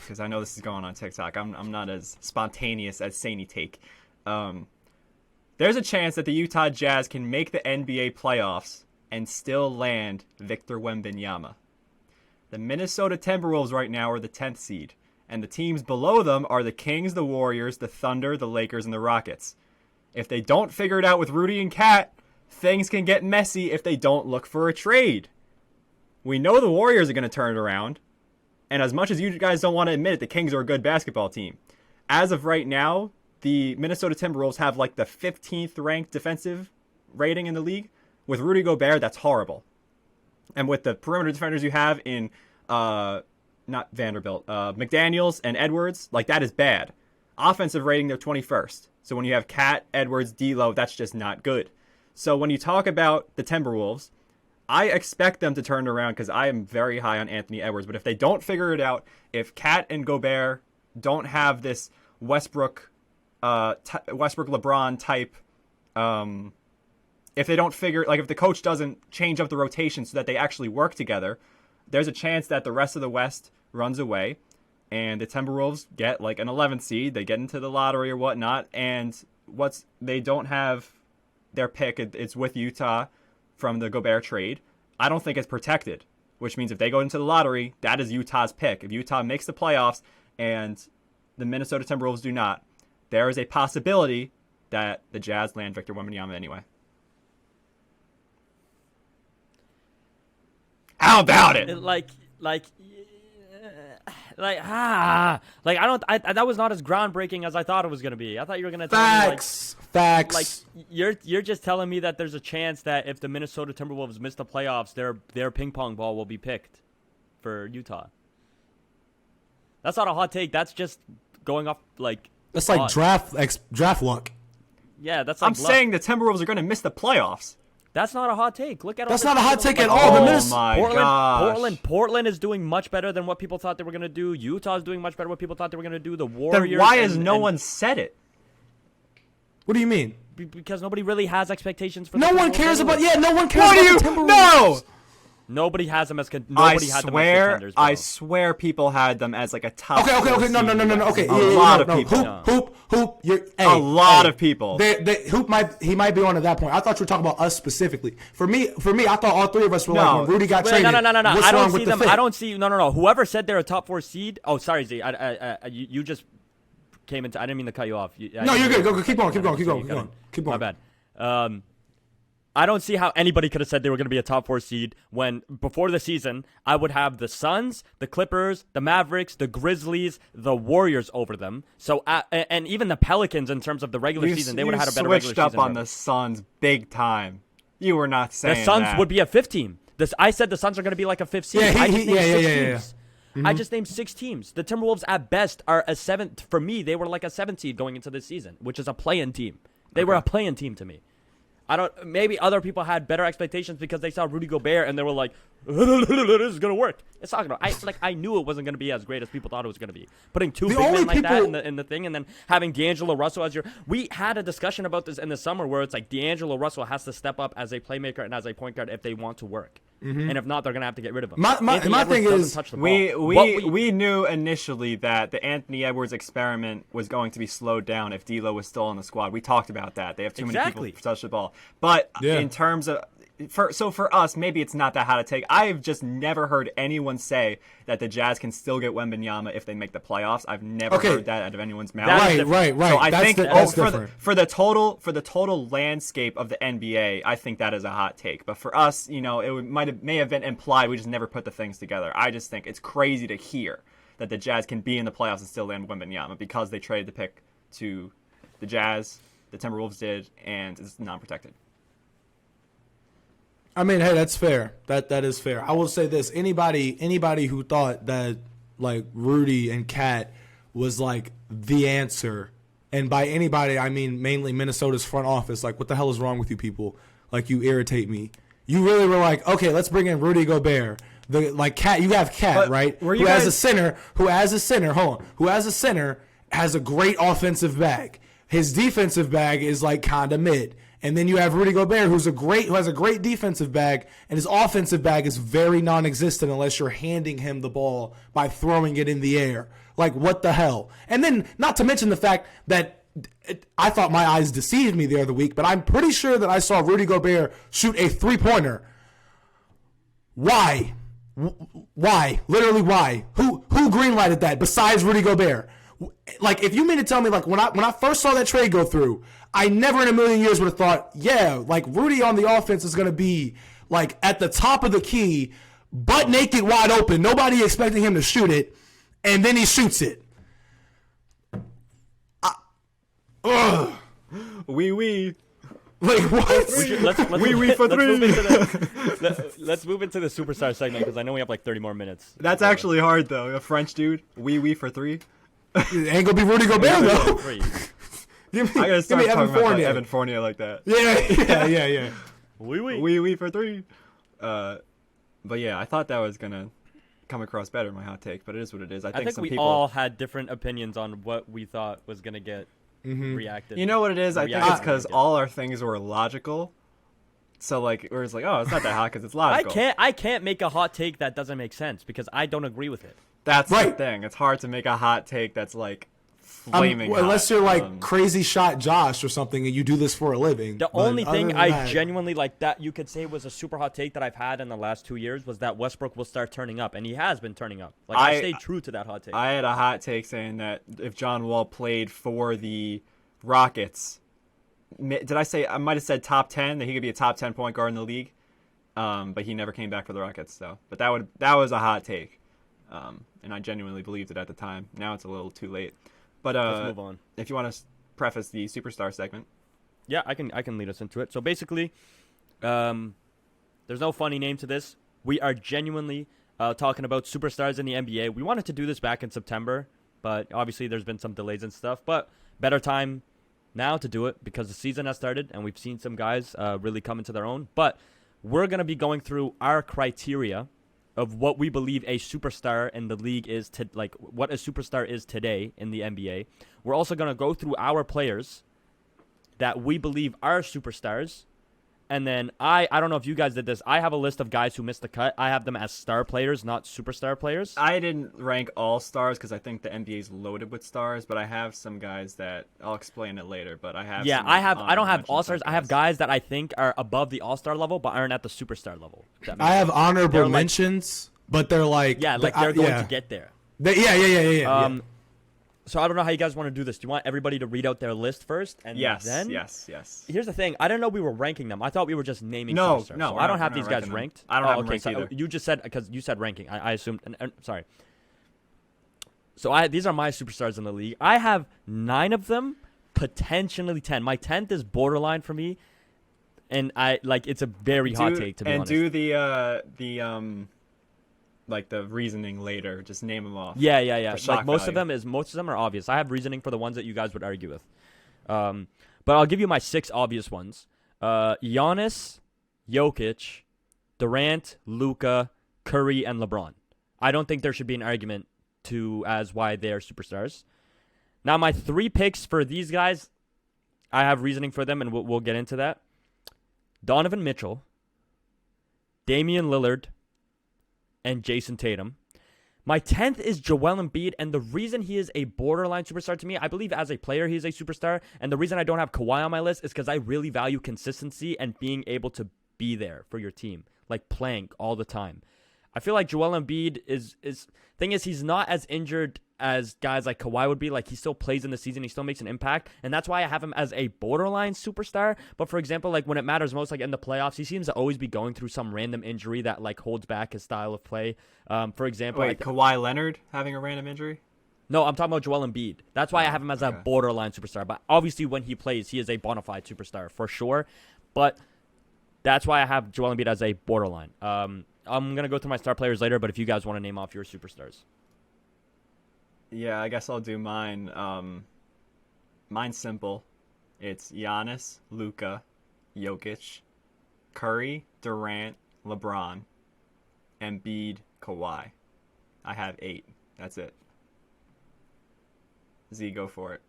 Speaker 1: because I know this is going on TikTok. I'm not as spontaneous as Sainey take. There's a chance that the Utah Jazz can make the NBA playoffs and still land Victor Wembanyama. The Minnesota Timberwolves right now are the 10th seed, and the teams below them are the Kings, the Warriors, the Thunder, the Lakers, and the Rockets. If they don't figure it out with Rudy and Cat, things can get messy if they don't look for a trade. We know the Warriors are going to turn it around, and as much as you guys don't want to admit it, the Kings are a good basketball team. As of right now, the Minnesota Timberwolves have like the 15th ranked defensive rating in the league. With Rudy Gobert, that's horrible. And with the perimeter defenders you have in, not Vanderbilt, McDaniels and Edwards, like that is bad. Offensive rating, they're 21st. So when you have Cat, Edwards, D'Lo, that's just not good. So when you talk about the Timberwolves, I expect them to turn it around because I am very high on Anthony Edwards. But if they don't figure it out, if Cat and Gobert don't have this Westbrook LeBron type, if they don't figure, like if the coach doesn't change up the rotation so that they actually work together, there's a chance that the rest of the West runs away and the Timberwolves get like an 11th seed. They get into the lottery or whatnot. And they don't have their pick. It's with Utah from the Gobert trade. I don't think it's protected, which means if they go into the lottery, that is Utah's pick. If Utah makes the playoffs and the Minnesota Timberwolves do not, there is a possibility that the Jazz land Victor Wembanyama anyway. How about it?
Speaker 2: That was not as groundbreaking as I thought it was gonna be. I thought you were gonna tell me
Speaker 3: Facts.
Speaker 2: like you're just telling me that there's a chance that if the Minnesota Timberwolves miss the playoffs, their ping pong ball will be picked for Utah. That's not a hot take. That's just going off like.
Speaker 3: That's like draft luck.
Speaker 2: Yeah, that's like.
Speaker 1: I'm saying the Timberwolves are going to miss the playoffs.
Speaker 2: That's not a hot take. Look at
Speaker 3: that's not a hot take at all.
Speaker 2: Portland is doing much better than what people thought they were going to do. Utah is doing much better than what people thought they were going to do. The Warriors.
Speaker 1: Then why has no one said it?
Speaker 3: What do you mean?
Speaker 2: Because nobody really has expectations for.
Speaker 3: No one cares about. Yeah, no one cares.
Speaker 1: What
Speaker 3: about
Speaker 1: do you?
Speaker 3: the Timberwolves.
Speaker 1: No.
Speaker 2: Nobody has them as contenders. Bro.
Speaker 1: I swear people had them as like a top.
Speaker 3: Okay. No. Okay,
Speaker 1: a lot of people.
Speaker 3: Hoop.
Speaker 1: A lot of people.
Speaker 3: Hoop might be on at that point. I thought you were talking about us specifically. For me, I thought all three of us were like when Rudy got traded.
Speaker 2: No.
Speaker 3: What's
Speaker 2: I don't
Speaker 3: wrong
Speaker 2: see
Speaker 3: with
Speaker 2: them.
Speaker 3: The fit?
Speaker 2: I don't see. No. Whoever said they're a top 4 seed. Oh, sorry, Z. You just came into. I didn't mean to cut you off.
Speaker 3: No, you're good. Go, keep going.
Speaker 2: My bad. I don't see how anybody could have said they were going to be a top 4 seed when before the season I would have the Suns, the Clippers, the Mavericks, the Grizzlies, the Warriors over them. So and even the Pelicans in terms of the regular season, they would have had a better regular season.
Speaker 1: You switched up on the Suns big time. You were not saying
Speaker 2: the Suns
Speaker 1: that.
Speaker 2: would be a 5th team. I said the Suns are going to be like a 5th seed. I just named 6 teams. Mm-hmm. I just named 6 teams. The Timberwolves at best are a 7th. For me, they were like a 7th seed going into this season, which is a play-in team. They were a play-in team to me. Maybe other people had better expectations because they saw Rudy Gobert and they were like, this is going to work. It's not going to. I knew it wasn't going to be as great as people thought it was going to be. Putting 2 big men like that in the thing and then having D'Angelo Russell as your. We had a discussion about this in the summer where it's like D'Angelo Russell has to step up as a playmaker and as a point guard if they want to work. Mm-hmm. And if not, they're going to have to get rid of him.
Speaker 3: My thing is,
Speaker 1: we knew initially that the Anthony Edwards experiment was going to be slowed down if D'Lo was still on the squad. We talked about that. They have too many people to touch the ball. But in terms of for us, maybe it's not that hot to take. I've just never heard anyone say that the Jazz can still get Wembanyama if they make the playoffs. I've never heard that out of anyone's mouth.
Speaker 3: Right.
Speaker 1: So I think for the total landscape of the NBA, I think that is a hot take. But for us, it may have been implied. We just never put the things together. I just think it's crazy to hear that the Jazz can be in the playoffs and still land Wembanyama because they traded the pick to the Jazz, the Timberwolves did, and it's non-protected.
Speaker 3: I mean, hey, that's fair. That is fair. I will say this: anybody who thought that like Rudy and Cat was like the answer, and by anybody I mean mainly Minnesota's front office. Like, what the hell is wrong with you people? Like, you irritate me. You really were like, okay, let's bring in Rudy Gobert. Cat, you have Cat, right? Who as a center has a great offensive bag. His defensive bag is like kinda mid. And then you have Rudy Gobert, who has a great defensive bag, and his offensive bag is very non-existent unless you're handing him the ball by throwing it in the air. Like, what the hell? And then, not to mention the fact that I thought my eyes deceived me the other week, but I'm pretty sure that I saw Rudy Gobert shoot a 3-pointer. Why? Why? Literally, why? Who greenlighted that besides Rudy Gobert? Like, if you mean to tell me, like, when I first saw that trade go through, I never in a million years would have thought, yeah, like, Rudy on the offense is going to be, like, at the top of the key, butt naked, wide open, nobody expecting him to shoot it, and then he shoots it.
Speaker 1: Wee.
Speaker 3: Like, what?
Speaker 1: Wee for 3.
Speaker 2: Let's move into the superstar segment because I know we have like 30 more minutes.
Speaker 1: That's actually hard, though. A French dude, wee for 3.
Speaker 3: It ain't gonna be Rudy Gobert, though.
Speaker 1: I gotta start talking about Evan Fournier like that.
Speaker 3: Yeah.
Speaker 1: Wee for 3. But yeah, I thought that was gonna come across better in my hot take, but it is what it is. I think some
Speaker 2: we
Speaker 1: people
Speaker 2: all had different opinions on what we thought was gonna get reacted.
Speaker 1: You know what it is? I think it's because all our things were logical. So like, where it's like, oh, it's not that hot because it's logical.
Speaker 2: I can't make a hot take that doesn't make sense because I don't agree with it.
Speaker 1: That's the thing. It's hard to make a hot take that's like flaming hot.
Speaker 3: Unless you're like Crazy Shot Josh or something and you do this for a living.
Speaker 2: The only thing I genuinely like that you could say was a super hot take that I've had in the last 2 years was that Westbrook will start turning up, and he has been turning up. Like, I stayed true to that hot take.
Speaker 1: I had a hot take saying that if John Wall played for the Rockets, I might have said top 10, that he could be a top 10 point guard in the league, but he never came back for the Rockets. So, but that was a hot take. And I genuinely believed it at the time. Now it's a little too late. But
Speaker 2: let's move on.
Speaker 1: If you want to preface the superstar segment.
Speaker 2: Yeah, I can lead us into it. So basically, there's no funny name to this. We are genuinely talking about superstars in the NBA. We wanted to do this back in September, but obviously there's been some delays and stuff. But better time now to do it because the season has started and we've seen some guys really come into their own. But we're going to be going through our criteria of what we believe a superstar in the league is, what a superstar is today in the NBA. We're also going to go through our players that we believe are superstars And then I don't know if you guys did this. I have a list of guys who missed the cut. I have them as star players, not superstar players.
Speaker 1: I didn't rank all stars because I think the NBA's loaded with stars, but I have some guys that I'll explain it later. But I have some,
Speaker 2: I don't have
Speaker 1: honorable
Speaker 2: all stars.
Speaker 1: mention
Speaker 2: I have
Speaker 1: type
Speaker 2: guys that I think are above the all-star level but aren't at the superstar level. If that makes
Speaker 3: I have
Speaker 2: sense.
Speaker 3: honorable
Speaker 2: They're like-
Speaker 3: mentions, but they're like
Speaker 2: they're going to get there.
Speaker 3: Yeah.
Speaker 2: So I don't know how you guys want to do this. Do you want everybody to read out their list first, and
Speaker 1: Yes,
Speaker 2: then?
Speaker 1: yes.
Speaker 2: Here's the thing. I didn't know we were ranking them. I thought we were just naming.
Speaker 1: No,
Speaker 2: superstars.
Speaker 1: no,
Speaker 2: So
Speaker 1: we're
Speaker 2: I don't
Speaker 1: not-
Speaker 2: have
Speaker 1: we're
Speaker 2: these
Speaker 1: not
Speaker 2: guys
Speaker 1: ranking them.
Speaker 2: ranked.
Speaker 1: I don't have them
Speaker 2: okay,
Speaker 1: ranked
Speaker 2: so
Speaker 1: either.
Speaker 2: you just said because you said ranking. I assumed. Sorry. So these are my superstars in the league. I have 9 of them, potentially 10. My 10th is borderline for me, and it's a very hot take to be honest.
Speaker 1: And do like the reasoning later. Just name them off.
Speaker 2: Yeah.
Speaker 1: For shock
Speaker 2: Like most of
Speaker 1: value.
Speaker 2: them are obvious. I have reasoning for the ones that you guys would argue with. But I'll give you my 6 obvious ones. Giannis, Jokic, Durant, Luka, Curry, and LeBron. I don't think there should be an argument as why they are superstars. Now my 3 picks for these guys, I have reasoning for them, and we'll get into that. Donovan Mitchell, Damian Lillard, and Jason Tatum. My 10th is Joel Embiid, and the reason he is a borderline superstar to me, I believe as a player he is a superstar, and the reason I don't have Kawhi on my list is because I really value consistency and being able to be there for your team, like playing all the time. I feel like Joel Embiid thing is he's not as injured as guys like Kawhi would be. Like, he still plays in the season, he still makes an impact, and that's why I have him as a borderline superstar. But for example, like when it matters most, like in the playoffs, he seems to always be going through some random injury that like holds back his style of play. For example,
Speaker 1: Wait, Kawhi Leonard having a random injury?
Speaker 2: no, I'm talking about Joel Embiid. That's why I have him as a borderline superstar. But obviously, when he plays, he is a bona fide superstar for sure. But that's why I have Joel Embiid as a borderline. I'm going to go through my star players later, but if you guys want to name off your superstars.
Speaker 1: Yeah, I guess I'll do mine. Mine's simple. It's Giannis, Luka, Jokic, Curry, Durant, LeBron, Embiid, Kawhi. I have 8. That's it. Z, go for it.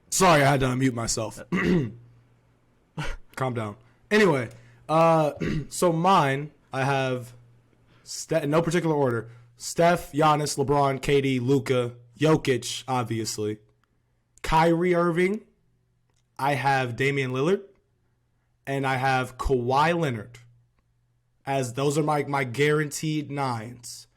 Speaker 3: Sorry, I had to unmute myself. Calm down. Anyway, so mine, I have, in no particular order, Steph, Giannis, LeBron, KD, Luka, Jokic, obviously, Kyrie Irving, I have Damian Lillard, and I have Kawhi Leonard, as those are my guaranteed 9s.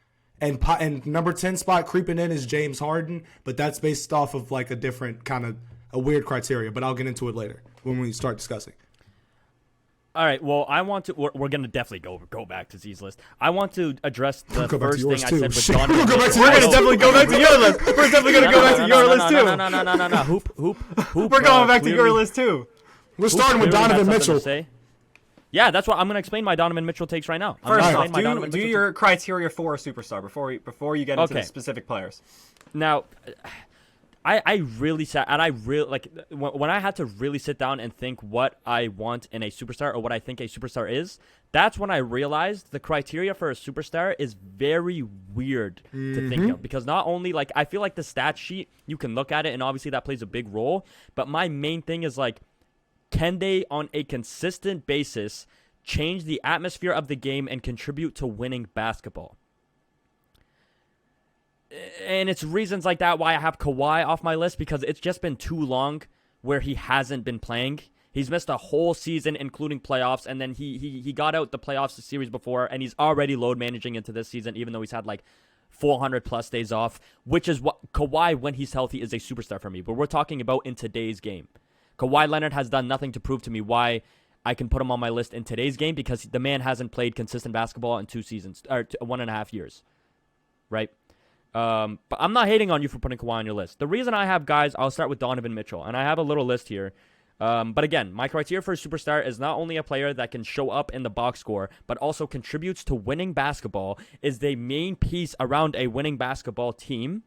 Speaker 3: And number 10 spot creeping in is James Harden, but that's based off of like a different kind of a weird criteria, but I'll get into it later when we start discussing.
Speaker 2: All right, well, I want to. We're going to definitely go back to Z's list. I want to address the
Speaker 3: Go back to
Speaker 2: first thing
Speaker 3: yours
Speaker 2: I
Speaker 3: too.
Speaker 2: said with
Speaker 3: Shit,
Speaker 2: Donovan
Speaker 3: we're gonna go back to
Speaker 2: Mitchell.
Speaker 3: yours.
Speaker 1: We're gonna definitely go back to your list. We're definitely gonna go back to your list too.
Speaker 2: No. Hoop.
Speaker 1: We're going back to your list too.
Speaker 3: We're starting with
Speaker 2: Clearly had
Speaker 3: Donovan
Speaker 2: something to
Speaker 3: Mitchell.
Speaker 2: say. Yeah, that's what I'm going to explain my Donovan Mitchell takes right now.
Speaker 1: First
Speaker 2: I'm gonna
Speaker 1: off,
Speaker 2: explain my Donovan
Speaker 1: do
Speaker 2: Mitchell
Speaker 1: your criteria for a superstar before you get into
Speaker 2: Okay.
Speaker 1: the specific players.
Speaker 2: Now, I really sat and I really like when I had to really sit down and think what I want in a superstar or what I think a superstar is. That's when I realized the criteria for a superstar is very weird to think of, because not only like I feel like the stat sheet, you can look at it and obviously that plays a big role, but my main thing is like, can they on a consistent basis change the atmosphere of the game and contribute to winning basketball? And it's reasons like that why I have Kawhi off my list, because it's just been too long where he hasn't been playing. He's missed a whole season, including playoffs, and then he got out the playoffs the series before, and he's already load managing into this season, even though he's had like 400 plus days off, which is what Kawhi, when he's healthy, is a superstar for me. But we're talking about in today's game. Kawhi Leonard has done nothing to prove to me why I can put him on my list in today's game, because the man hasn't played consistent basketball in 2 seasons, or 1.5 years, right? But I'm not hating on you for putting Kawhi on your list. The reason I have guys, I'll start with Donovan Mitchell, and I have a little list here. But again, my criteria for a superstar is not only a player that can show up in the box score, but also contributes to winning basketball, is the main piece around a winning basketball team,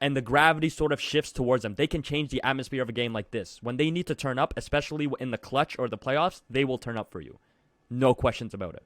Speaker 2: and the gravity sort of shifts towards them. They can change the atmosphere of a game like this. When they need to turn up, especially in the clutch or the playoffs, they will turn up for you. No questions about it.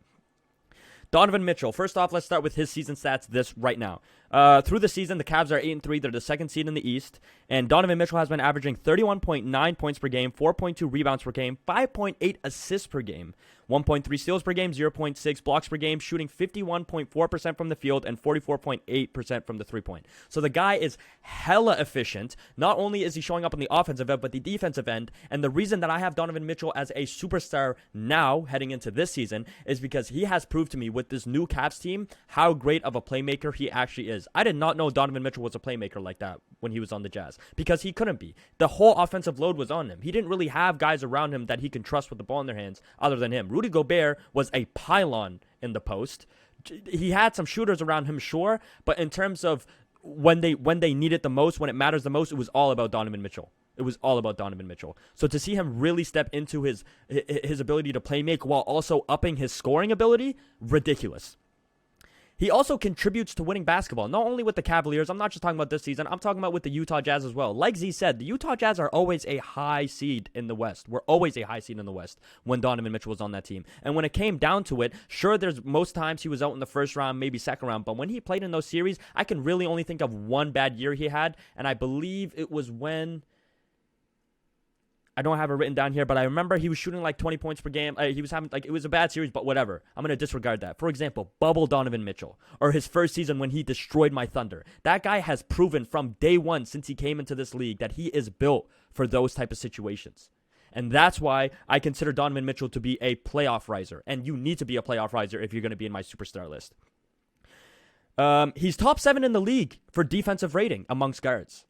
Speaker 2: Donovan Mitchell. First off, let's start with his season stats right now. Through the season, the Cavs are 8-3. They're the second seed in the East. And Donovan Mitchell has been averaging 31.9 points per game, 4.2 rebounds per game, 5.8 assists per game, 1.3 steals per game, 0.6 blocks per game, shooting 51.4% from the field and 44.8% from the three-point. So the guy is hella efficient. Not only is he showing up on the offensive end, but the defensive end. And the reason that I have Donovan Mitchell as a superstar now heading into this season is because he has proved to me with this new Cavs team how great of a playmaker he actually is. I did not know Donovan Mitchell was a playmaker like that when he was on the Jazz because he couldn't be. The whole offensive load was on him. He didn't really have guys around him that he can trust with the ball in their hands other than him. Rudy Gobert was a pylon in the post. He had some shooters around him, sure, but in terms of when they need it the most, when it matters the most, it was all about Donovan Mitchell. It was all about Donovan Mitchell. So to see him really step into his ability to play make while also upping his scoring ability, ridiculous. He also contributes to winning basketball, not only with the Cavaliers. I'm not just talking about this season. I'm talking about with the Utah Jazz as well. Like Z said, the Utah Jazz are always a high seed in the West. We're always a high seed in the West when Donovan Mitchell was on that team. And when it came down to it, sure, there's most times he was out in the first round, maybe second round. But when he played in those series, I can really only think of one bad year he had. And I believe it was when... I don't have it written down here, but I remember he was shooting like 20 points per game. He was having it was a bad series, but whatever. I'm going to disregard that. For example, bubble Donovan Mitchell, or his first season when he destroyed my Thunder. That guy has proven from day one since he came into this league that he is built for those type of situations. And that's why I consider Donovan Mitchell to be a playoff riser. And you need to be a playoff riser if you're going to be in my superstar list. He's top 7 in the league for defensive rating amongst guards.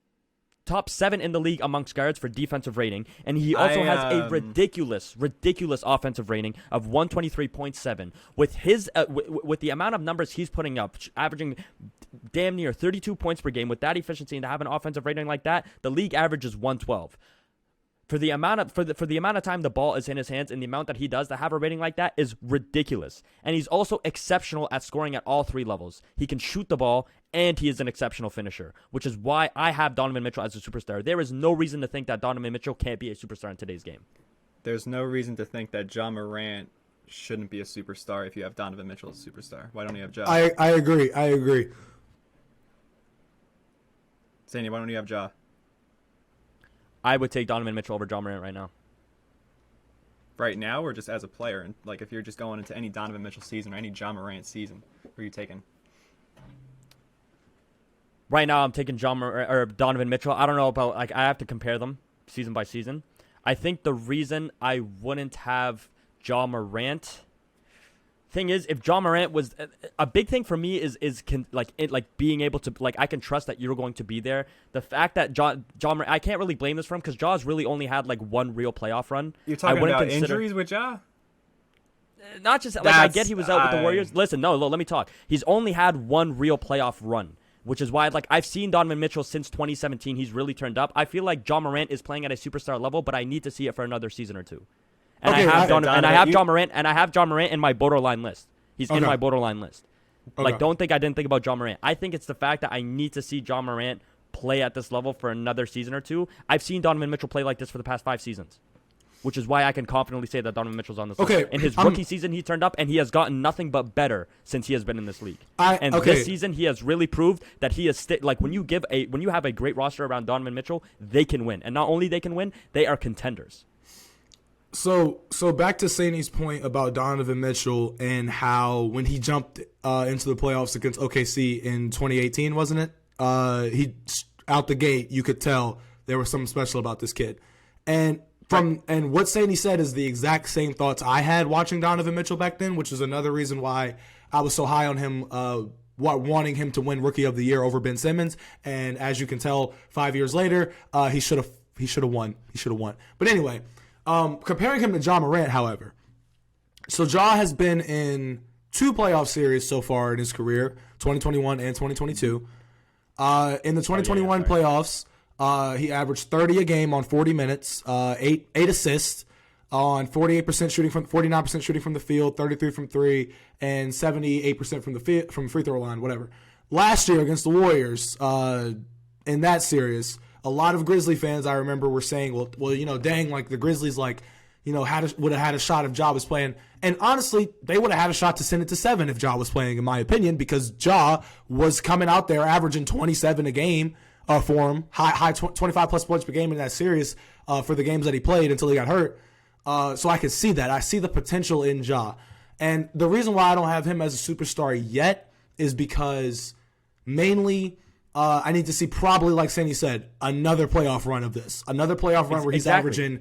Speaker 2: Top 7 in the league amongst guards for defensive rating, and he also has a ridiculous offensive rating of 123.7. With his with the amount of numbers he's putting up, averaging damn near 32 points per game, with that efficiency and to have an offensive rating like that, the league average is 112. For the amount of time the ball is in his hands and the amount that he does to have a rating like that is ridiculous. And he's also exceptional at scoring at all 3 levels. He can shoot the ball and he is an exceptional finisher, which is why I have Donovan Mitchell as a superstar. There is no reason to think that Donovan Mitchell can't be a superstar in today's game.
Speaker 1: There's no reason to think that Ja Morant shouldn't be a superstar if you have Donovan Mitchell as a superstar. Why don't you have Ja?
Speaker 3: I agree.
Speaker 1: Sandy, why don't you have Ja?
Speaker 2: I would take Donovan Mitchell over Ja Morant right now.
Speaker 1: Right now, or just as a player? And like, if you're just going into any Donovan Mitchell season or any Ja Morant season, who are you taking?
Speaker 2: Right now, I'm taking Donovan Mitchell. I don't know about, like, I have to compare them season by season. I think the reason I wouldn't have Ja Morant... Thing is, if Ja Morant was a big thing for me is being able to, like, I can trust that you're going to be there. The fact that Ja Morant, I can't really blame this for him because Ja's really only had like one real playoff run.
Speaker 1: You're talking about injuries with Ja?
Speaker 2: Not just like I get he was out with the Warriors. Listen, no, let me talk. He's only had one real playoff run, which is why I've seen Donovan Mitchell since 2017. He's really turned up. I feel like Ja Morant is playing at a superstar level, but I need to see it for another season or two. And I have Ja Morant in my borderline list. He's in my borderline list.
Speaker 3: Okay.
Speaker 2: Like, don't think I didn't think about Ja Morant. I think it's the fact that I need to see Ja Morant play at this level for another season or two. I've seen Donovan Mitchell play like this for the past 5 seasons, which is why I can confidently say that Donovan Mitchell's on this list. In his rookie season, he turned up, and he has gotten nothing but better since he has been in this league. This season, he has really proved that he is when you have a great roster around Donovan Mitchell, they can win, and not only they can win, they are contenders.
Speaker 3: So back to Saini's point about Donovan Mitchell and how when he jumped into the playoffs against OKC in 2018, wasn't it? He out the gate, you could tell there was something special about this kid. And what Saini said is the exact same thoughts I had watching Donovan Mitchell back then, which is another reason why I was so high on him, wanting him to win Rookie of the Year over Ben Simmons. And as you can tell, 5 years later, he should have won. But anyway. Comparing him to Ja Morant, however, so Ja has been in 2 playoff series so far in his career, 2021 and 2022. In the 2021 playoffs, he averaged 30 a game on 40 minutes, 8 assists on 49% shooting from the field, 33 from 3, and 78% from free throw line, whatever. Last year against the Warriors, in that series, a lot of Grizzly fans I remember were saying, well, dang, like the Grizzlies, like would have had a shot if Ja was playing. And honestly, they would have had a shot to send it to 7 if Ja was playing, in my opinion, because Ja was coming out there averaging 27 a game for him, high 25 plus points per game in that series for the games that he played until he got hurt. So I could see that. I see the potential in Ja. And the reason why I don't have him as a superstar yet is because mainly I need to see, probably like Sandy said, another playoff run of this. Another playoff run where he's averaging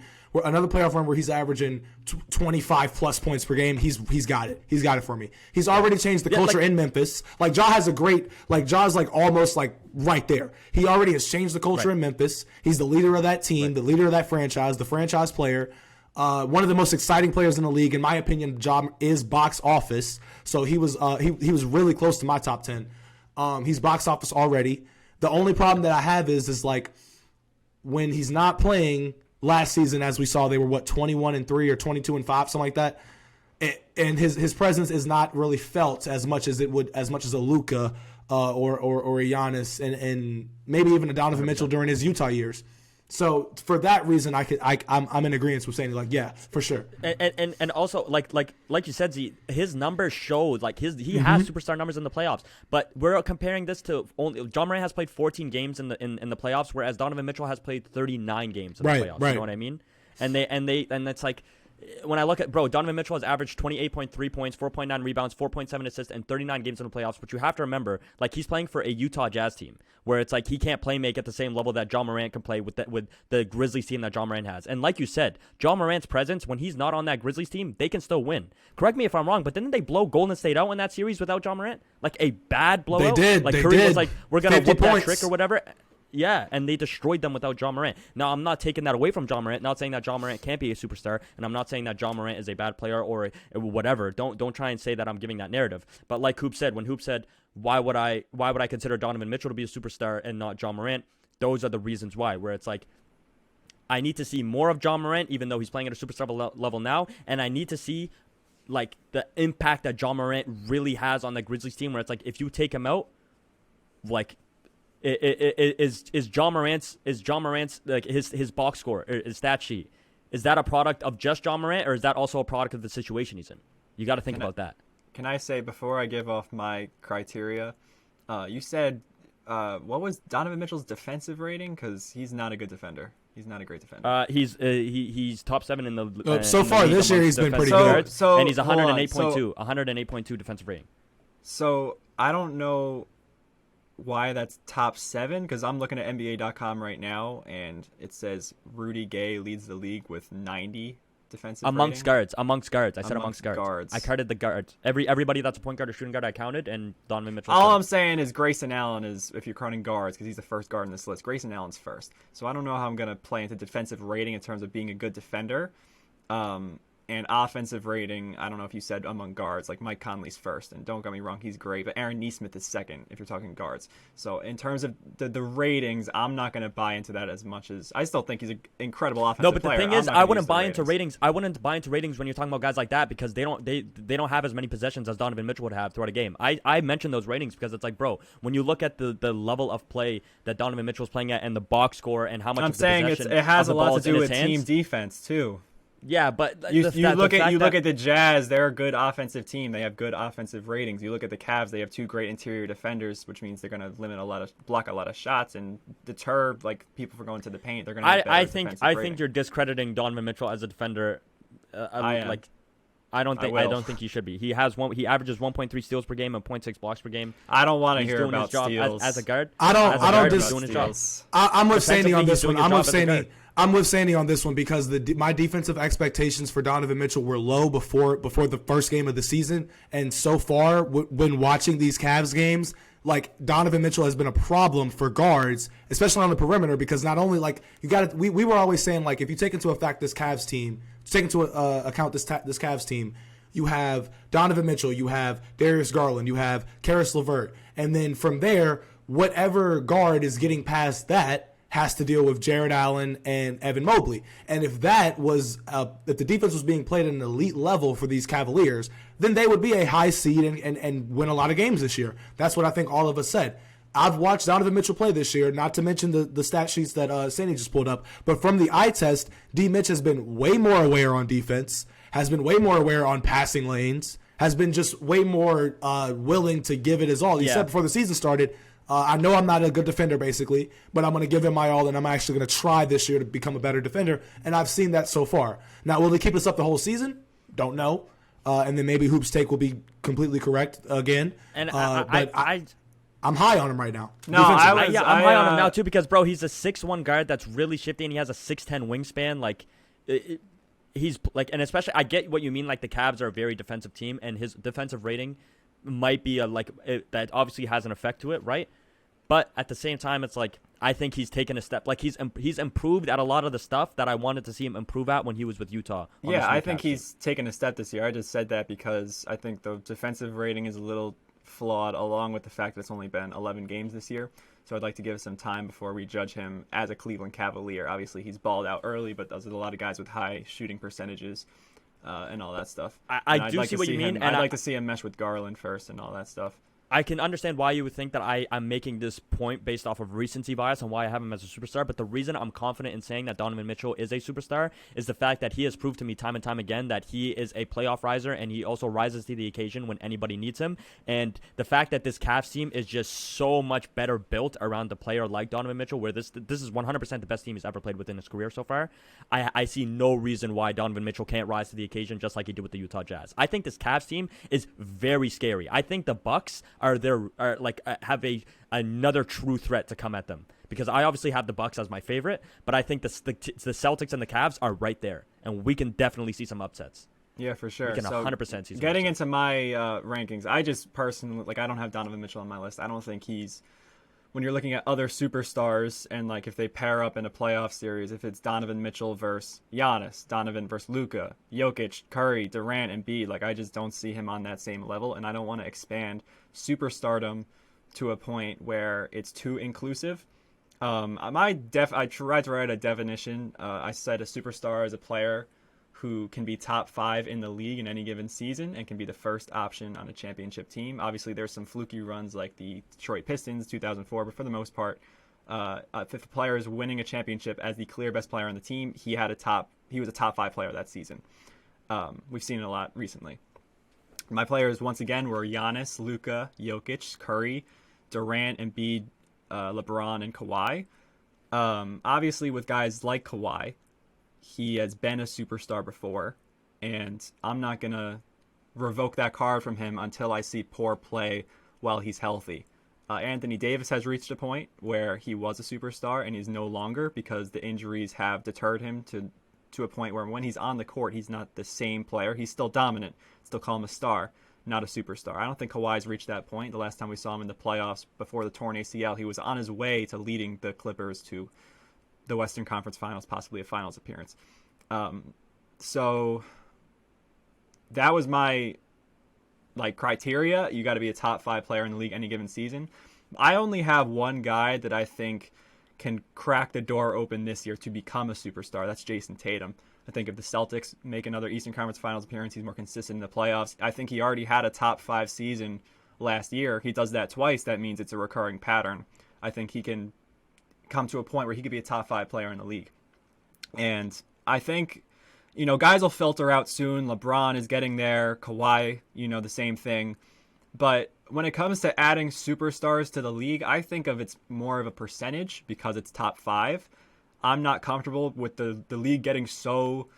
Speaker 3: 25 plus points per game. He's got it. He's got it for me. He's already changed the culture in Memphis. Like Ja has Ja's like almost like right there. He already has changed the culture in Memphis. He's the leader of that team, the leader of that franchise, the franchise player. One of the most exciting players in the league, in my opinion. Ja is box office, so he was really close to my top 10. He's box office already. The only problem that I have is like when he's not playing. Last season, as we saw, they were 21-3 or 22-5, something like that. And his presence is not really felt as much as a Luka or a Giannis and maybe even a Donovan Mitchell during his Utah years. So for that reason, I'm in agreement with saying like, yeah, for sure.
Speaker 2: And also like you said, Z, his numbers showed like he has superstar numbers in the playoffs. But we're comparing this to only Ja Morant has played 14 games in the playoffs, whereas Donovan Mitchell has played 39 games in the playoffs.
Speaker 3: Right.
Speaker 2: You know what I mean? And it's like, when I look at, Donovan Mitchell has averaged 28.3 points, 4.9 rebounds, 4.7 assists, and 39 games in the playoffs. But you have to remember, like, he's playing for a Utah Jazz team, where it's like he can't play make at the same level that Ja Morant can play with the Grizzlies team that Ja Morant has. And like you said, Ja Morant's presence, when he's not on that Grizzlies team, they can still win. Correct me if I'm wrong, but didn't they blow Golden State out in that series without Ja Morant? Like a bad blowout?
Speaker 3: They did.
Speaker 2: Like
Speaker 3: they
Speaker 2: Curry
Speaker 3: did.
Speaker 2: was like, we're going to whip
Speaker 3: points.
Speaker 2: that trick or whatever. Yeah, and they destroyed them without Ja Morant. Now, I'm not taking that away from Ja Morant, not saying that Ja Morant can't be a superstar, and I'm not saying that Ja Morant is a bad player or whatever. Don't try and say that I'm giving that narrative. But like Hoop said, when Hoop said, why would I consider Donovan Mitchell to be a superstar and not Ja Morant? Those are the reasons why, where it's like, I need to see more of Ja Morant, even though he's playing at a superstar level now, and I need to see like the impact that Ja Morant really has on the Grizzlies team, where it's like, if you take him out, like, Is Ja Morant's like his box score, his stat sheet, is that a product of just Ja Morant, or is that also a product of the situation he's in? You got to think about that.
Speaker 1: Can I say, before I give off my criteria, you said what was Donovan Mitchell's defensive rating? Because he's not a good defender. He's not a great defender.
Speaker 2: He's top 7 in the
Speaker 3: so
Speaker 2: in
Speaker 3: far
Speaker 2: the
Speaker 3: this year he's been pretty good.
Speaker 2: And he's 108.2 defensive rating.
Speaker 1: So I don't know why that's top 7, because I'm looking at NBA.com right now, and it says Rudy Gay leads the league with 90 defensive
Speaker 2: amongst
Speaker 1: rating.
Speaker 2: guards. I said amongst guards. I counted the guards. Everybody that's a point guard or shooting guard I counted, and Donovan Mitchell.
Speaker 1: All I'm saying is Grayson Allen is, if you're counting guards, because he's the first guard in this list, Grayson Allen's first. So I don't know how I'm going to play into defensive rating in terms of being a good defender. And offensive rating, I don't know if you said among guards, like Mike Conley's first, and don't get me wrong, he's great, but Aaron Nesmith is second if you're talking guards. So in terms of the ratings, I'm not going to buy into that as much as I still think he's an incredible offensive player.
Speaker 2: No, but the thing is, I wouldn't buy into ratings. I wouldn't buy into ratings when you're talking about guys like that, because they don't have as many possessions as Donovan Mitchell would have throughout a game. I mention those ratings because it's like, bro, when you look at the level of play that Donovan Mitchell's playing at and the box score and how much
Speaker 1: I'm saying it has a lot to do with team defense too.
Speaker 2: Yeah, but
Speaker 1: you look at the Jazz, they're a good offensive team. They have good offensive ratings. You look at the Cavs, they have 2 great interior defenders, which means they're going to block a lot of shots and deter like people from going to the paint. They're going to. I
Speaker 2: think you're discrediting Donovan Mitchell as a defender. I don't think he should be. He averages 1.3 steals per game and 0.6 blocks per game.
Speaker 1: I don't want to hear about steals
Speaker 2: as a guard.
Speaker 3: I'm with Sandy on this one. I'm with Sandy on this one because my defensive expectations for Donovan Mitchell were low before the first game of the season, and so far when watching these Cavs games, like Donovan Mitchell has been a problem for guards, especially on the perimeter, because not only like we were always saying, like, if you take into account this Cavs team, you have Donovan Mitchell, you have Darius Garland, you have Karis LeVert, and then from there, whatever guard is getting past that has to deal with Jared Allen and Evan Mobley. And if if the defense was being played at an elite level for these Cavaliers, then they would be a high seed and win a lot of games this year. That's what I think all of us said. I've watched Donovan Mitchell play this year, not to mention the stat sheets that Sandy just pulled up. But from the eye test, D. Mitch has been way more aware on defense, has been way more aware on passing lanes, has been just way more willing to give it his all. He said before the season started, I know I'm not a good defender, basically, but I'm going to give him my all, and I'm actually going to try this year to become a better defender. And I've seen that so far. Now, will they keep us up the whole season? Don't know. And then maybe Hoop's take will be completely correct again.
Speaker 2: And
Speaker 3: I'm high on him right now.
Speaker 1: No,
Speaker 2: I'm high on him now too because, bro, he's a 6'1" guard that's really shifty, and he has a 6'10" wingspan. Like, he's like, and especially, I get what you mean. Like, the Cavs are a very defensive team, and his defensive rating might be that obviously has an effect to it, right? But at the same time, it's like I think he's taken a step. Like, he's improved at a lot of the stuff that I wanted to see him improve at when he was with Utah.
Speaker 1: Yeah, I think he's taken a step this year. I just said that because I think the defensive rating is a little flawed, along with the fact that it's only been 11 games this year. So I'd like to give some time before we judge him as a Cleveland Cavalier. Obviously, he's balled out early, but those are a lot of guys with high shooting percentages and all that stuff.
Speaker 2: I do see what you mean.
Speaker 1: I'd like to see him mesh with Garland first and all that stuff.
Speaker 2: I can understand why you would think that I'm making this point based off of recency bias and why I have him as a superstar, but the reason I'm confident in saying that Donovan Mitchell is a superstar is the fact that he has proved to me time and time again that he is a playoff riser, and he also rises to the occasion when anybody needs him. And the fact that this Cavs team is just so much better built around a player like Donovan Mitchell, where this is 100% the best team he's ever played with in his career so far, I see no reason why Donovan Mitchell can't rise to the occasion just like he did with the Utah Jazz. I think this Cavs team is very scary. I think the Bucks have another true threat to come at them, because I obviously have the Bucks as my favorite, but I think the Celtics and the Cavs are right there, and we can definitely see some upsets.
Speaker 1: Yeah, for sure.
Speaker 2: We can 100% see some
Speaker 1: getting
Speaker 2: upsets.
Speaker 1: into my rankings, I just personally, I don't have Donovan Mitchell on my list. I don't think he's, when you're looking at other superstars and if they pair up in a playoff series, if it's Donovan Mitchell versus Giannis, Donovan versus Luka, Jokic, Curry, Durant, and Embiid, I just don't see him on that same level, and I don't want to expand superstardom to a point where it's too inclusive. I tried to write a definition. I said a superstar is a player who can be top 5 in the league in any given season and can be the first option on a championship team. Obviously, there's some fluky runs like the Detroit Pistons 2004, but for the most part, if a player is winning a championship as the clear best player on the team, he was a top 5 player that season. We've seen it a lot recently. My players, once again, were Giannis, Luka, Jokic, Curry, Durant, Embiid, LeBron, and Kawhi. Obviously, with guys like Kawhi, he has been a superstar before, and I'm not going to revoke that card from him until I see poor play while he's healthy. Anthony Davis has reached a point where he was a superstar, and he's no longer, because the injuries have deterred him to a point where when he's on the court, he's not the same player. He's still dominant. Still call him a star, not a superstar. I don't think Kawhi's reached that point. The last time we saw him in the playoffs before the torn ACL, he was on his way to leading the Clippers to the Western Conference Finals, possibly a finals appearance. So that was my criteria. You got to be a top 5 player in the league any given season. I only have one guy that I think can crack the door open this year to become a superstar. That's Jason Tatum. I think if the Celtics make another Eastern Conference Finals appearance, he's more consistent in the playoffs. I think he already had a top 5 season last year. He does that twice. That means it's a recurring pattern. I think he can come to a point where he could be a top 5 player in the league. And I think, guys will filter out soon. LeBron is getting there. Kawhi, the same thing. But when it comes to adding superstars to the league, I think of it's more of a percentage because it's top 5. I'm not comfortable with the league getting so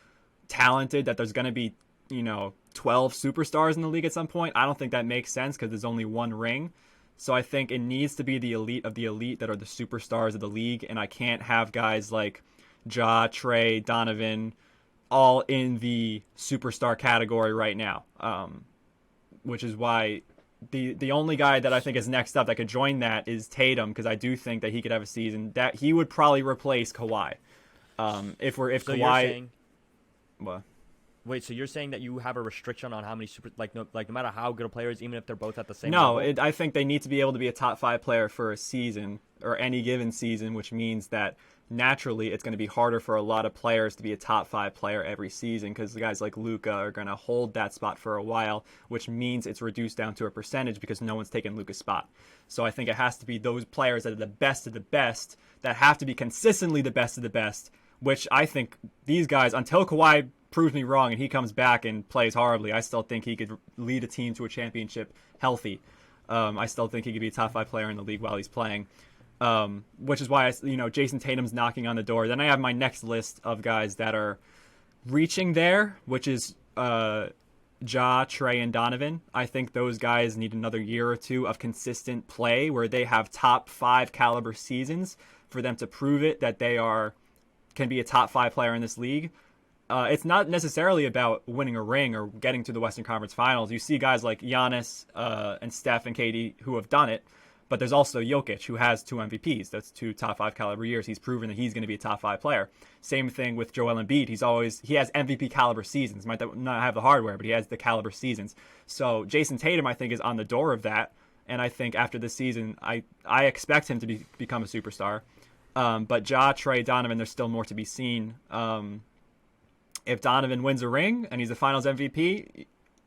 Speaker 1: talented that there's going to be, 12 superstars in the league at some point. I don't think that makes sense because there's only one ring. So I think it needs to be the elite of the elite that are the superstars of the league. And I can't have guys like Ja, Trey, Donovan all in the superstar category right now, which is why the only guy that I think is next up that could join that is Tatum, because I do think that he could have a season that he would probably replace Kawhi. If
Speaker 2: so
Speaker 1: Kawhi,
Speaker 2: you're saying,
Speaker 1: what?
Speaker 2: Wait, so you're saying that you have a restriction on how many no matter how good a player is, even if they're both at the same
Speaker 1: No,
Speaker 2: level?
Speaker 1: I think they need to be able to be a top 5 player for a season or any given season, which means that naturally it's going to be harder for a lot of players to be a top 5 player every season because the guys like Luka are going to hold that spot for a while, which means it's reduced down to a percentage because no one's taken Luka's spot. So I think it has to be those players that are the best of the best that have to be consistently the best of the best, which I think these guys, until Kawhi proves me wrong and he comes back and plays horribly, I still think he could lead a team to a championship healthy. I still think he could be a top 5 player in the league while he's playing, which is why Jason Tatum's knocking on the door. Then I have my next list of guys that are reaching there, which is Ja, Trey, and Donovan. I think those guys need another year or two of consistent play where they have top 5 caliber seasons for them to prove it that they can be a top 5 player in this league. It's not necessarily about winning a ring or getting to the Western Conference Finals. You see guys like Giannis and Steph and KD who have done it, but there's also Jokic who has 2 MVPs. That's 2 top 5 caliber years. He's proven that he's going to be a top 5 player. Same thing with Joel Embiid. He has MVP caliber seasons. Might not have the hardware, but he has the caliber seasons. So Jason Tatum, I think, is on the door of that. And I think after this season, I expect him to become a superstar. But Ja, Trey, Donovan, there's still more to be seen. If Donovan wins a ring and he's the Finals MVP,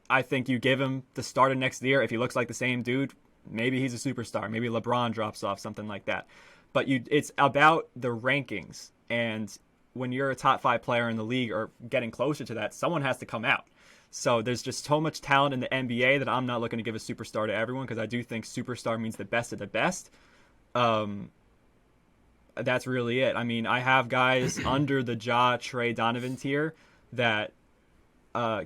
Speaker 1: I think you give him the start of next year. If he looks like the same dude, maybe he's a superstar. Maybe LeBron drops off, something like that. But it's about the rankings. And when you're a top 5 player in the league or getting closer to that, someone has to come out. So there's just so much talent in the NBA that I'm not looking to give a superstar to everyone because I do think superstar means the best of the best. That's really it. I mean, I have guys under the Ja, Trey, Donovan tier that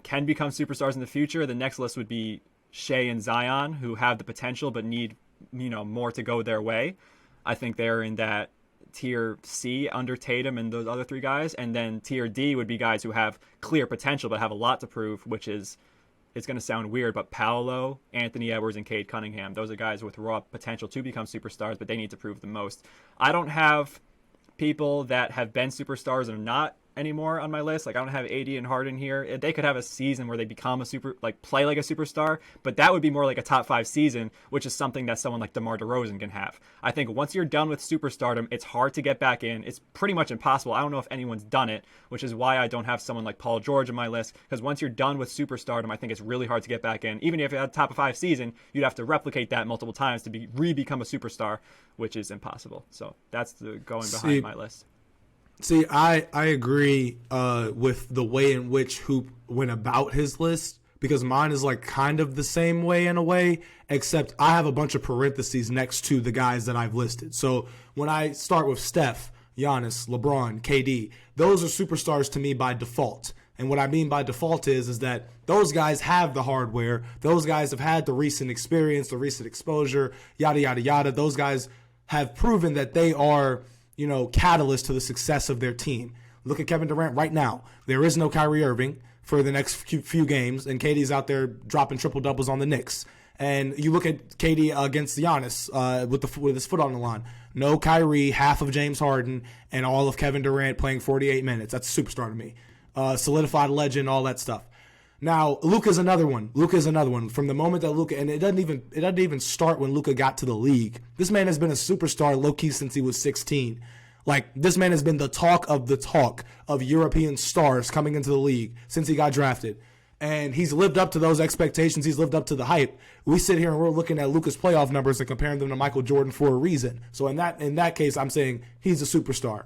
Speaker 1: can become superstars in the future. The next list would be Shea and Zion, who have the potential but need more to go their way. I think they're in that tier C under Tatum and those other 3 guys. And then tier D would be guys who have clear potential but have a lot to prove, which is, it's going to sound weird, but Paolo, Anthony Edwards, and Cade Cunningham. Those are guys with raw potential to become superstars, but they need to prove the most. I don't have people that have been superstars and are not anymore on my list. Like, I don't have AD and Harden here. They could have a season where they become play like a superstar, but that would be more like a top 5 season, which is something that someone like DeMar DeRozan can have. I think once you're done with superstardom, it's hard to get back in. It's pretty much impossible. I don't know if anyone's done it, which is why I don't have someone like Paul George on my list, because once you're done with superstardom, I think it's really hard to get back in. Even if you had a top 5 season, you'd have to replicate that multiple times to become a superstar, which is impossible. So that's the going behind my list.
Speaker 3: See, I agree with the way in which Hoop went about his list, because mine is like kind of the same way in a way, except I have a bunch of parentheses next to the guys that I've listed. So when I start with Steph, Giannis, LeBron, KD, those are superstars to me by default. And what I mean by default is that those guys have the hardware. Those guys have had the recent experience, the recent exposure, yada, yada, yada. Those guys have proven that they are, catalyst to the success of their team. Look at Kevin Durant right now. There is no Kyrie Irving for the next few games, and KD's out there dropping triple-doubles on the Knicks. And you look at KD against Giannis with his foot on the line. No Kyrie, half of James Harden, and all of Kevin Durant playing 48 minutes. That's a superstar to me. Solidified legend, all that stuff. Now, Luka's another one. From the moment that Luka, and it doesn't even start when Luka got to the league. This man has been a superstar low-key since he was 16. Like, this man has been the talk of European stars coming into the league since he got drafted. And he's lived up to those expectations. He's lived up to the hype. We sit here and we're looking at Luka's playoff numbers and comparing them to Michael Jordan for a reason. So in that case, I'm saying he's a superstar.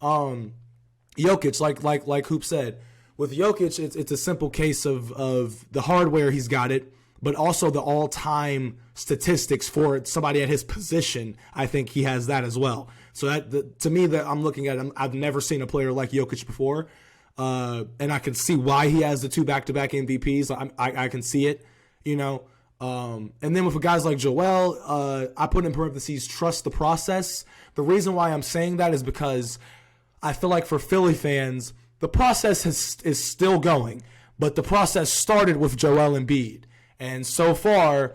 Speaker 3: Jokic, like Hoop said, with Jokic, it's a simple case of the hardware, he's got it, but also the all-time statistics for somebody at his position. I think he has that as well. So to me, that I'm looking at him, I've never seen a player like Jokic before, and I can see why he has the 2 back-to-back MVPs. I can see it, And then with guys like Joel, I put in parentheses, trust the process. The reason why I'm saying that is because I feel like for Philly fans, the process is still going, but the process started with Joel Embiid. And so far,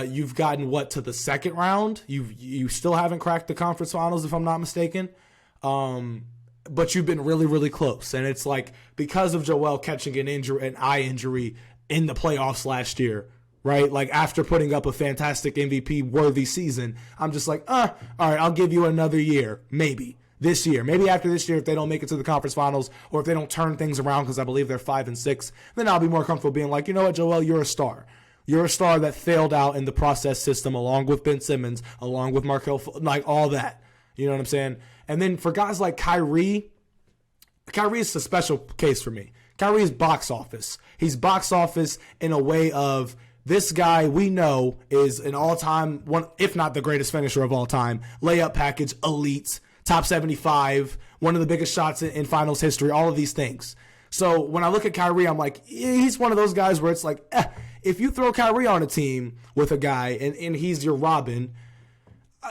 Speaker 3: you've gotten, to the second round? You still haven't cracked the conference finals, if I'm not mistaken. but you've been really, really close. And it's like because of Joel catching an eye injury in the playoffs last year, right? Like after putting up a fantastic MVP-worthy season, I'm just like, all right, I'll give you another year, maybe. This year. Maybe after this year, if they don't make it to the conference finals or if they don't turn things around, because I believe they're 5-6, then I'll be more comfortable being like, you know what, Joel, you're a star. You're a star that failed out in the process system along with Ben Simmons, along with Markelle, like all that. You know what I'm saying? And then for guys like Kyrie is a special case for me. Kyrie is box office. He's box office in a way of this guy we know is an all-time, one, if not the greatest finisher of all time, layup package, elite, top 75, one of the biggest shots in finals history, all of these things. So when I look at Kyrie, I'm like, he's one of those guys where it's like, if you throw Kyrie on a team with a guy and he's your Robin,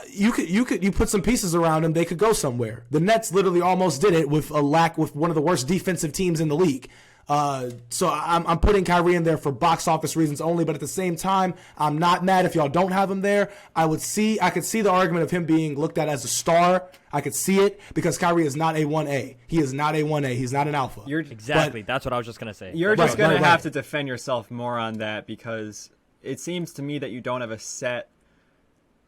Speaker 3: you put some pieces around him, they could go somewhere. The Nets literally almost did it with one of the worst defensive teams in the league. So I'm putting Kyrie in there for box office reasons only, but at the same time, I'm not mad if y'all don't have him there. I could see the argument of him being looked at as a star. I could see it because Kyrie is not a 1A. He is not a 1A. He's not an alpha.
Speaker 2: That's what I was just going to say.
Speaker 1: You're just going to have to defend yourself more on that because it seems to me that you don't have a set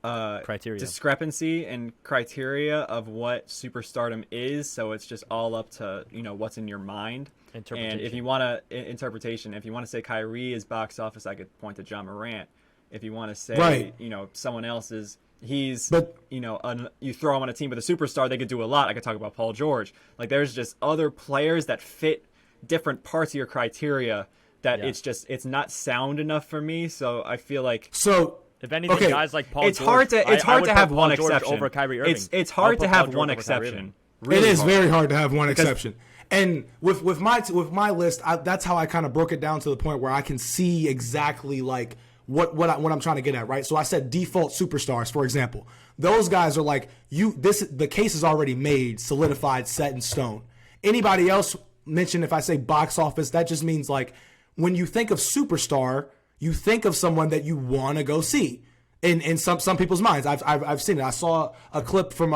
Speaker 2: criteria
Speaker 1: discrepancy and criteria of what superstardom is, so it's just all up to what's in your mind. And if you want if you want to say Kyrie is box office, I could point to John Morant. If you want to say someone else is, you throw him on a team with a superstar, they could do a lot. I could talk about Paul George. Like there's just other players that fit different parts of your criteria that it's not sound enough for me. So I feel like
Speaker 2: if anything, guys like Paul
Speaker 1: it's
Speaker 2: George,
Speaker 1: it's hard to have one
Speaker 2: George
Speaker 1: exception
Speaker 2: over Kyrie Irving.
Speaker 1: It's hard to have one exception.
Speaker 3: Really it is very hard to have one exception. And with my list, that's how I kind of broke it down to the point where I can see exactly like what I'm trying to get at, right? So I said default superstars, for example. Those guys are like the case is already made, solidified, set in stone. Anybody else mentioned, if I say box office, that just means like when you think of superstar, you think of someone that you want to go see. In some people's minds, I've seen it. I saw a clip from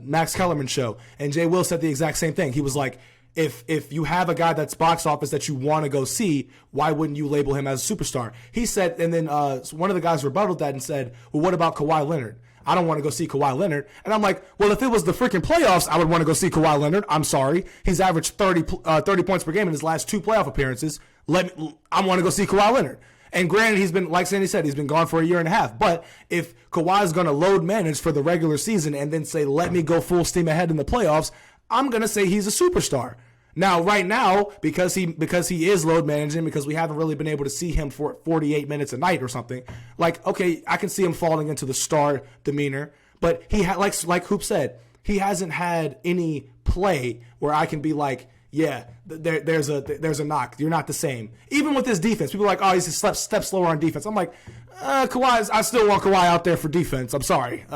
Speaker 3: Max Kellerman's show, and Jay Will said the exact same thing. He was like, if you have a guy that's box office that you want to go see, why wouldn't you label him as a superstar? He said, and then one of the guys rebutted that and said, well, what about Kawhi Leonard? I don't want to go see Kawhi Leonard. And I'm like, well, if it was the freaking playoffs, I would want to go see Kawhi Leonard. I'm sorry. He's averaged 30 points per game in his last 2 playoff appearances. I want to go see Kawhi Leonard. And granted, he's been, like Sandy said, he's been gone for a year and a half. But if Kawhi is going to load manage for the regular season and then say, let me go full steam ahead in the playoffs, I'm going to say he's a superstar. Now, right now, because he is load managing, because we haven't really been able to see him for 48 minutes a night or something, like, okay, I can see him falling into the star demeanor. But he like Hoop said, he hasn't had any play where I can be like, yeah, there's a knock. You're not the same. Even with this defense, people are like, oh, he's a step slower on defense. I'm like, Kawhi, I still want Kawhi out there for defense. I'm sorry.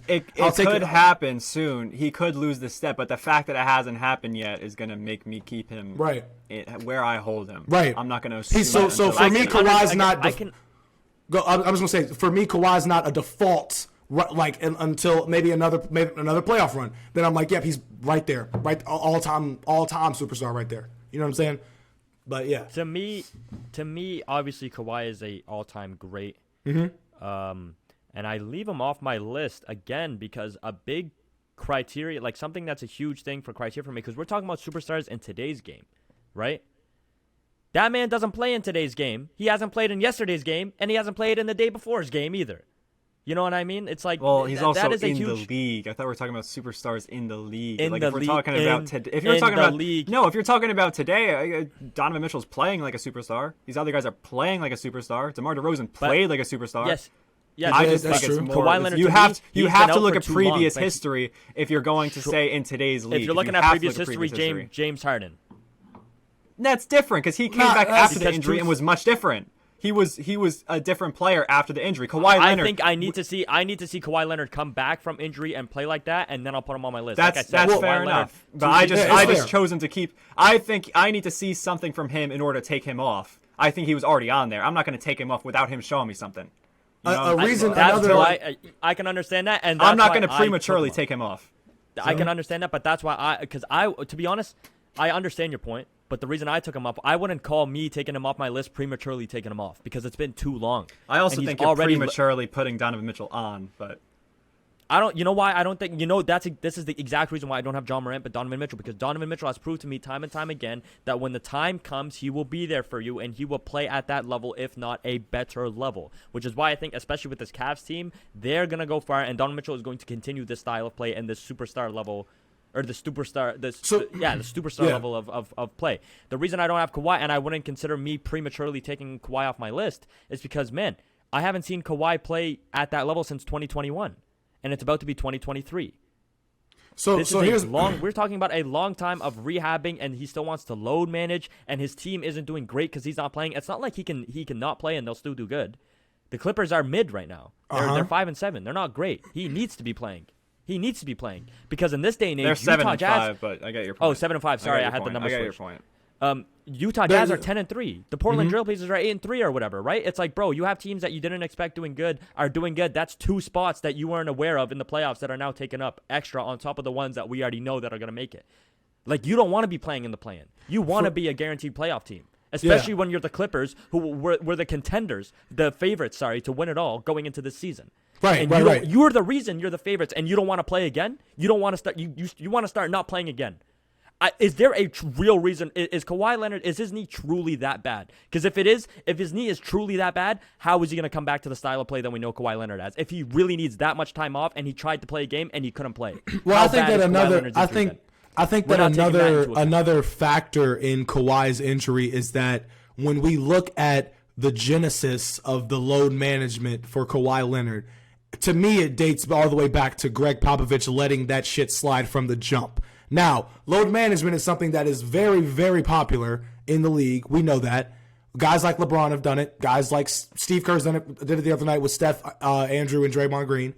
Speaker 1: It could happen soon. He could lose the step, but the fact that it hasn't happened yet is going to make me keep him where I hold him.
Speaker 3: Right.
Speaker 1: I'm not going to assume.
Speaker 3: So for me, Kawhi's not. I was going to say, for me, Kawhi's not a default. Like until maybe another playoff run, then I'm like, yep, he's right there, right, all time superstar right there. You know what I'm saying? But yeah,
Speaker 2: to me, obviously Kawhi is a all-time great.
Speaker 3: Mm-hmm.
Speaker 2: And I leave him off my list again because a big criteria, like something that's a huge thing for criteria for me, because we're talking about superstars in today's game, right? That man doesn't play in today's game. He hasn't played in yesterday's game, and he hasn't played in the day before's game either. You know what I mean? It's like,
Speaker 1: well, he's also
Speaker 2: that is
Speaker 1: in
Speaker 2: huge...
Speaker 1: the league. I thought we were talking about superstars in the league.
Speaker 2: If you're
Speaker 1: talking about today, Donovan Mitchell's playing like a superstar. These other guys are playing like a superstar. DeMar DeRozan played like a superstar.
Speaker 2: Yes.
Speaker 1: I just think it's more.
Speaker 2: Kawhi Leonard,
Speaker 1: you have to look at previous history if you're going to say in today's league.
Speaker 2: If you're looking at previous history, James Harden.
Speaker 1: That's different because he came back after the injury and was much different. He was a different player after the injury. Kawhi Leonard.
Speaker 2: I think I need to see Kawhi Leonard come back from injury and play like that, and then I'll put him on my list.
Speaker 1: That's fair enough. But I just chosen to keep. I think I need to see something from him in order to take him off. I think he was already on there. I'm not going to take him off without him showing me something.
Speaker 2: That's why I can understand that, and
Speaker 1: I'm not going to prematurely take him off.
Speaker 2: I can understand that, but that's why to be honest, I understand your point. But the reason I took him off, I wouldn't call me taking him off my list prematurely taking him off because it's been too long.
Speaker 1: I also think you're prematurely putting Donovan Mitchell on, but
Speaker 2: you know why I don't think, this is the exact reason why I don't have John Morant but Donovan Mitchell, because Donovan Mitchell has proved to me time and time again that when the time comes, he will be there for you and he will play at that level, if not a better level, which is why I think, especially with this Cavs team, they're going to go far, and Donovan Mitchell is going to continue this style of play and this superstar level, or the superstar level of play. The reason I don't have Kawhi, and I wouldn't consider me prematurely taking Kawhi off my list, is because, man, I haven't seen Kawhi play at that level since 2021. And it's about to be 2023. We're talking about a long time of rehabbing, and he still wants to load manage, and his team isn't doing great because he's not playing. It's not like he can not play and they'll still do good. The Clippers are mid right now. They're 5-7. They're not great. He needs to be playing. Because in this day and age,
Speaker 1: they're
Speaker 2: Utah Jazz.
Speaker 1: 7-5, but I get your point.
Speaker 2: 7-5. Sorry, I had the numbers.
Speaker 1: I get your point.
Speaker 2: Utah Jazz are 10-3. The Portland Trailblazers are 8-3 or whatever, right? It's like, bro, you have teams that you didn't expect doing good are doing good. That's 2 spots that you weren't aware of in the playoffs that are now taken up extra on top of the ones that we already know that are going to make it. Like, you don't want to be playing in the play-in. You want to be a guaranteed playoff team, especially when you're the Clippers, who were the contenders, the favorites, to win it all going into this season.
Speaker 3: Right.
Speaker 2: You're the reason you're the favorites, and you don't want to play again. You don't want to start. You want to start not playing again. Is there a real reason? Is Kawhi Leonard, is his knee truly that bad? Because if his knee is truly that bad, how is he going to come back to the style of play that we know Kawhi Leonard has? If he really needs that much time off and he tried to play a game and he couldn't play.
Speaker 3: Well, I think that another factor in Kawhi's injury is that when we look at the genesis of the load management for Kawhi Leonard, to me it dates all the way back to Greg Popovich letting that shit slide from the jump. Now, load management is something that is very, very popular in the league. We know that. Guys like LeBron have done it. Guys like Steve Kerr's did it the other night with Steph, Andrew, and Draymond Green.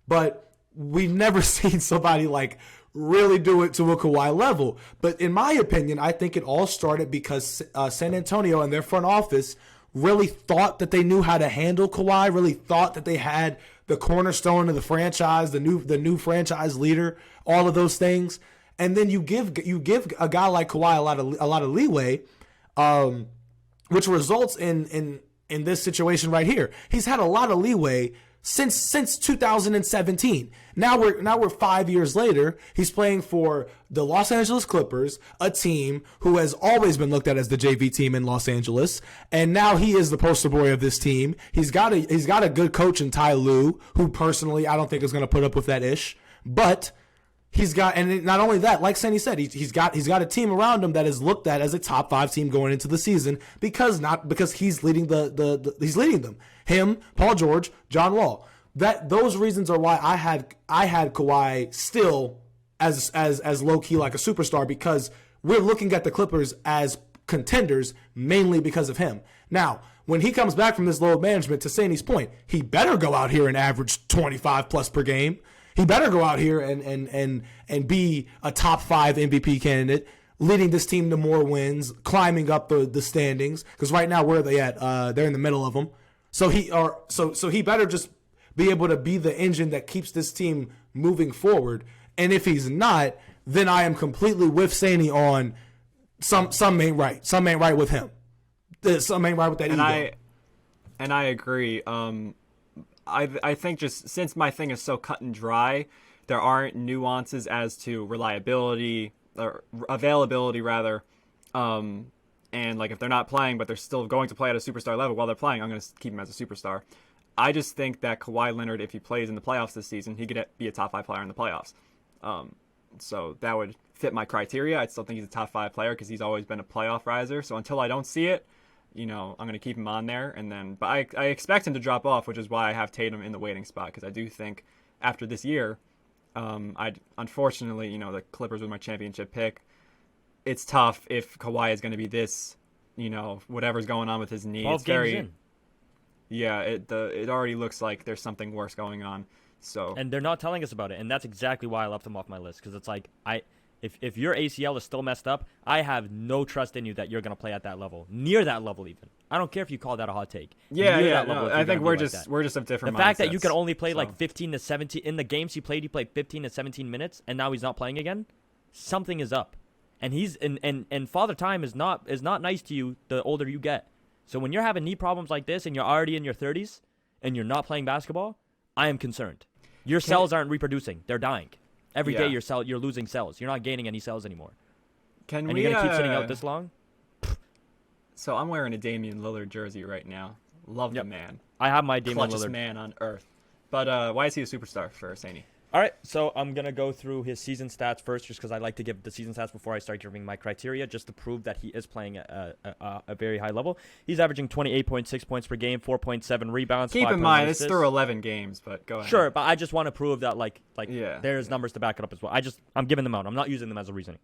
Speaker 3: But we've never seen somebody like really do it to a Kawhi level. But in my opinion, I think it all started because San Antonio and their front office really thought that they knew how to handle Kawhi, really thought that they had the cornerstone of the franchise, the new franchise leader, all of those things. And then you give a guy like Kawhi a lot of leeway, which results in this situation right here. He's had a lot of leeway since 2017. Now we're 5 years later. He's playing for the Los Angeles Clippers, a team who has always been looked at as the JV team in Los Angeles, and now he is the poster boy of this team. He's got a good coach in Ty Lue, who personally I don't think is going to put up with that ish, but. And not only that, like Sandy said, he's got a team around him that is looked at as a top 5 team going into the season because he's leading he's leading them. Him, Paul George, John Wall. Those reasons are why I had Kawhi still as low key like a superstar, because we're looking at the Clippers as contenders mainly because of him. Now, when he comes back from this load management, to Sandy's point, he better go out here and average 25 plus per game. He better go out here and be a top 5 MVP candidate, leading this team to more wins, climbing up the standings. Because right now, where are they at? They're in the middle of them. So he better just be able to be the engine that keeps this team moving forward. And if he's not, then I am completely with Sandy on some ain't right. Some ain't right with him. Some ain't right with that ego.
Speaker 1: And I agree. I think just since my thing is so cut and dry, there aren't nuances as to reliability or availability rather. And like if they're not playing, but they're still going to play at a superstar level while they're playing, I'm going to keep him as a superstar. I just think that Kawhi Leonard, if he plays in the playoffs this season, he could be a top 5 player in the playoffs. So that would fit my criteria. I still think he's a top 5 player because he's always been a playoff riser. So until I don't see it, I'm going to keep him on there. But I expect him to drop off, which is why I have Tatum in the waiting spot, because I do think after this year, unfortunately, the Clippers were my championship pick. It's tough if Kawhi is going to be this, whatever's going on with his knee.
Speaker 2: 12
Speaker 1: it's very,
Speaker 2: games in.
Speaker 1: Yeah, it already looks like there's something worse going on. So
Speaker 2: and they're not telling us about it, and that's exactly why I left him off my list, because it's like If your ACL is still messed up, I have no trust in you that you're going to play at that level, near that level even. I don't care if you call that a hot take.
Speaker 1: Yeah,
Speaker 2: near
Speaker 1: yeah.
Speaker 2: that level
Speaker 1: No,
Speaker 2: if
Speaker 1: I
Speaker 2: you're
Speaker 1: think
Speaker 2: gonna
Speaker 1: we're
Speaker 2: be like
Speaker 1: just
Speaker 2: that.
Speaker 1: we're just of different.
Speaker 2: The fact that you
Speaker 1: mindsets,
Speaker 2: could only play
Speaker 1: so.
Speaker 2: like 15 to 17 in the games he played 15 to 17 minutes, and now he's not playing again. Something is up, and he's and Father Time is not nice to you the older you get. So when you're having knee problems like this, and you're already in your 30s, and you're not playing basketball, I am concerned. Your cells aren't reproducing; they're dying. Every day you're losing cells. You're not gaining any cells anymore.
Speaker 1: And
Speaker 2: you're gonna keep sitting out this long?
Speaker 1: So I'm wearing a Damian Lillard jersey right now. Love the man.
Speaker 2: I have my Damian
Speaker 1: Clutchest
Speaker 2: Lillard
Speaker 1: man on earth. But why is he a superstar for Saney?
Speaker 2: All right, so I'm going to go through his season stats first just because I like to give the season stats before I start giving my criteria just to prove that he is playing at a very high level. He's averaging 28.6 points per game, 4.7 rebounds,
Speaker 1: Keep
Speaker 2: 5
Speaker 1: in mind,
Speaker 2: assists.
Speaker 1: it's through 11 games, but go ahead.
Speaker 2: Sure, but I just want to prove that
Speaker 1: Yeah.
Speaker 2: there's numbers to back it up as well. I'm giving them out. I'm not using them as a reasoning.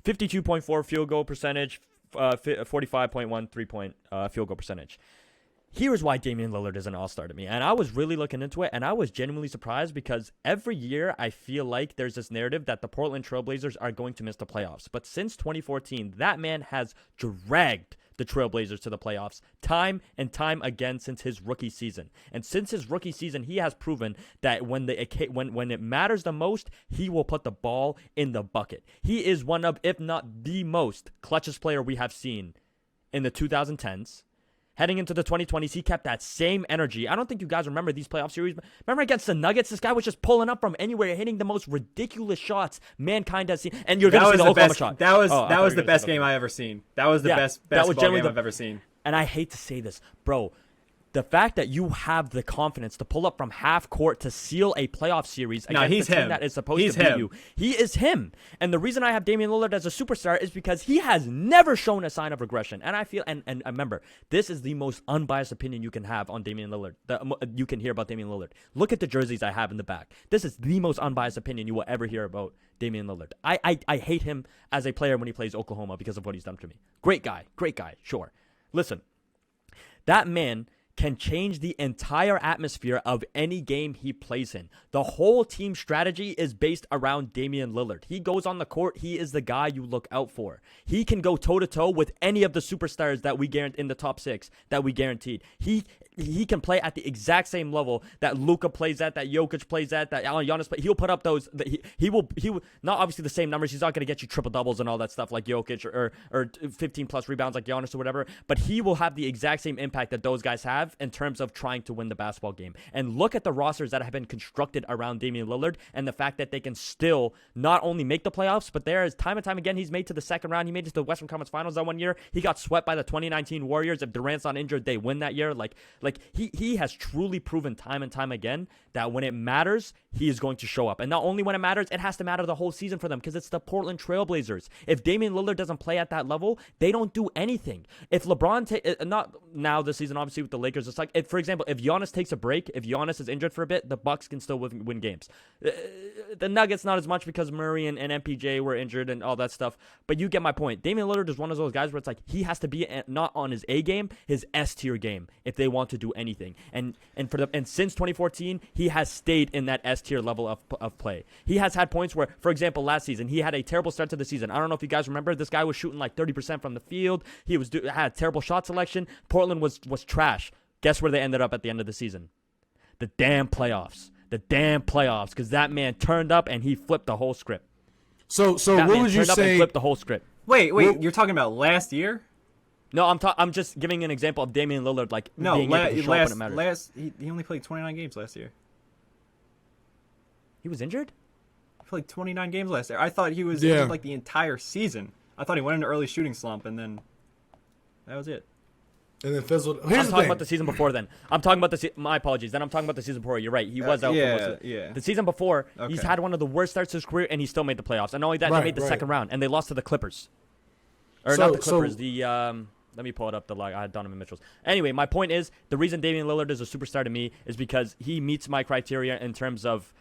Speaker 2: 52.4 field goal percentage, 45.1 3-point field goal percentage. Here's why Damian Lillard is an all-star to me. And I was really looking into it, and I was genuinely surprised because every year I feel like there's this narrative that the Portland Trailblazers are going to miss the playoffs. But since 2014, that man has dragged the Trailblazers to the playoffs time and time again since his rookie season. And since his rookie season, he has proven that when it matters the most, he will put the ball in the bucket. He is one of, if not the most clutchest player we have seen in the 2010s. Heading into the 2020s, he kept that same energy. I don't think you guys remember these playoff series. Remember against the Nuggets? This guy was just pulling up from anywhere, hitting the most ridiculous shots mankind has seen. And you're going to see the Oklahoma shot.
Speaker 1: That was the best game I ever seen. That was the best basketball game I've ever seen.
Speaker 2: And I hate to say this, bro. The fact that you have the confidence to pull up from half court to seal a playoff series against the team that is supposed to beat you. He is him. And the reason I have Damian Lillard as a superstar is because he has never shown a sign of regression. And I feel, and remember, this is the most unbiased opinion you can have on Damian Lillard. You can hear about Damian Lillard. Look at the jerseys I have in the back. This is the most unbiased opinion you will ever hear about Damian Lillard. I hate him as a player when he plays Oklahoma because of what he's done to me. Great guy, sure. Listen, that man can change the entire atmosphere of any game he plays in. The whole team strategy is based around Damian Lillard. He goes on the court, he is the guy you look out for. He can go toe-to-toe with any of the superstars that we guarantee in the top 6 that we guaranteed. He can play at the exact same level that Luka plays at, that Jokic plays at, that Giannis plays. He'll put up those. He will not obviously the same numbers. He's not going to get you triple doubles and all that stuff like Jokic or 15 plus rebounds like Giannis or whatever. But he will have the exact same impact that those guys have in terms of trying to win the basketball game. And look at the rosters that have been constructed around Damian Lillard and the fact that they can still not only make the playoffs, but there is time and time again he's made to the second round. He made it to the Western Conference Finals that one year. He got swept by the 2019 Warriors. If Durant's not injured, they win that year. Like he has truly proven time and time again that when it matters, he is going to show up. And not only when it matters, it has to matter the whole season for them because it's the Portland Trailblazers. If Damian Lillard doesn't play at that level, they don't do anything. If LeBron, not now this season, obviously with the Lakers, it's like, for example, if Giannis takes a break, if Giannis is injured for a bit, the Bucks can still win games. The Nuggets, not as much because Murray and MPJ were injured and all that stuff. But you get my point. Damian Lillard is one of those guys where it's like he has to be not on his A game, his S tier game if they want to do anything. And since 2014, he has stayed in that S tier level of play. He has had points where, for example, last season he had a terrible start to the season. I don't know if you guys remember. This guy was shooting like 30% from the field. He had terrible shot selection. Portland was trash. Guess where they ended up at the end of the season? The damn playoffs. Because that man turned up and he flipped the whole script.
Speaker 3: So
Speaker 2: that
Speaker 3: what
Speaker 2: man
Speaker 3: would you
Speaker 2: turned up and
Speaker 3: say?
Speaker 2: flipped the whole script.
Speaker 1: Wait, you're talking about last year?
Speaker 2: No, I'm just giving an example of Damian Lillard being able to show up when it matters.
Speaker 1: He only played 29 games last year.
Speaker 2: He was injured?
Speaker 1: He played 29 games last year. I thought he was injured like the entire season. I thought he went into early shooting slump and then that was it.
Speaker 3: And then fizzled.
Speaker 2: I'm talking about the season before then. My apologies. Then I'm talking about the season before. You're right. He was out for most of it. The season before, he's had one of the worst starts to his career, and he still made the playoffs. And not only that, they made the second round, and they lost to the Clippers. Or not the Clippers, let me pull it up. I had Donovan Mitchell's. Anyway, my point is, the reason Damian Lillard is a superstar to me is because he meets my criteria in terms of,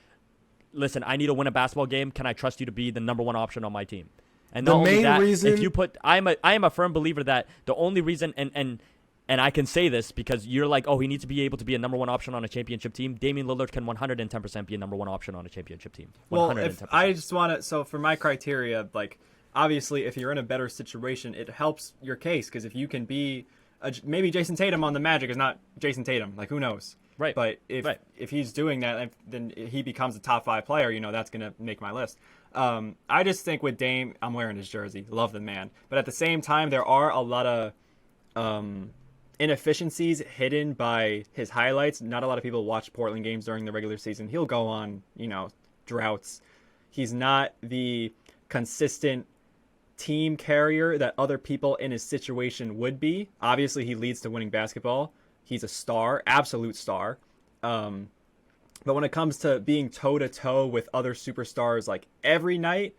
Speaker 2: listen, I need to win a basketball game. Can I trust you to be the number one option on my team? And the main reason, if you put, I am a firm believer that the only reason, and and I can say this because you're like, oh, he needs to be able to be a number one option on a championship team. Damian Lillard can 110% be a number one option on a championship team. 110%.
Speaker 1: Well, if I just want to, so for my criteria, like, obviously, if you're in a better situation, it helps your case, because if you can be, maybe Jason Tatum on the Magic is not Jason Tatum, like, who knows?
Speaker 2: Right.
Speaker 1: But if he's doing that, then he becomes a top 5 player, that's going to make my list. I just think with Dame, I'm wearing his jersey, love the man. But at the same time, there are a lot of inefficiencies hidden by his highlights. Not a lot of people watch Portland games during the regular season. He'll go on, droughts. He's not the consistent team carrier that other people in his situation would be. Obviously, he leads to winning basketball. He's a star, absolute star. But when it comes to being toe-to-toe with other superstars like every night,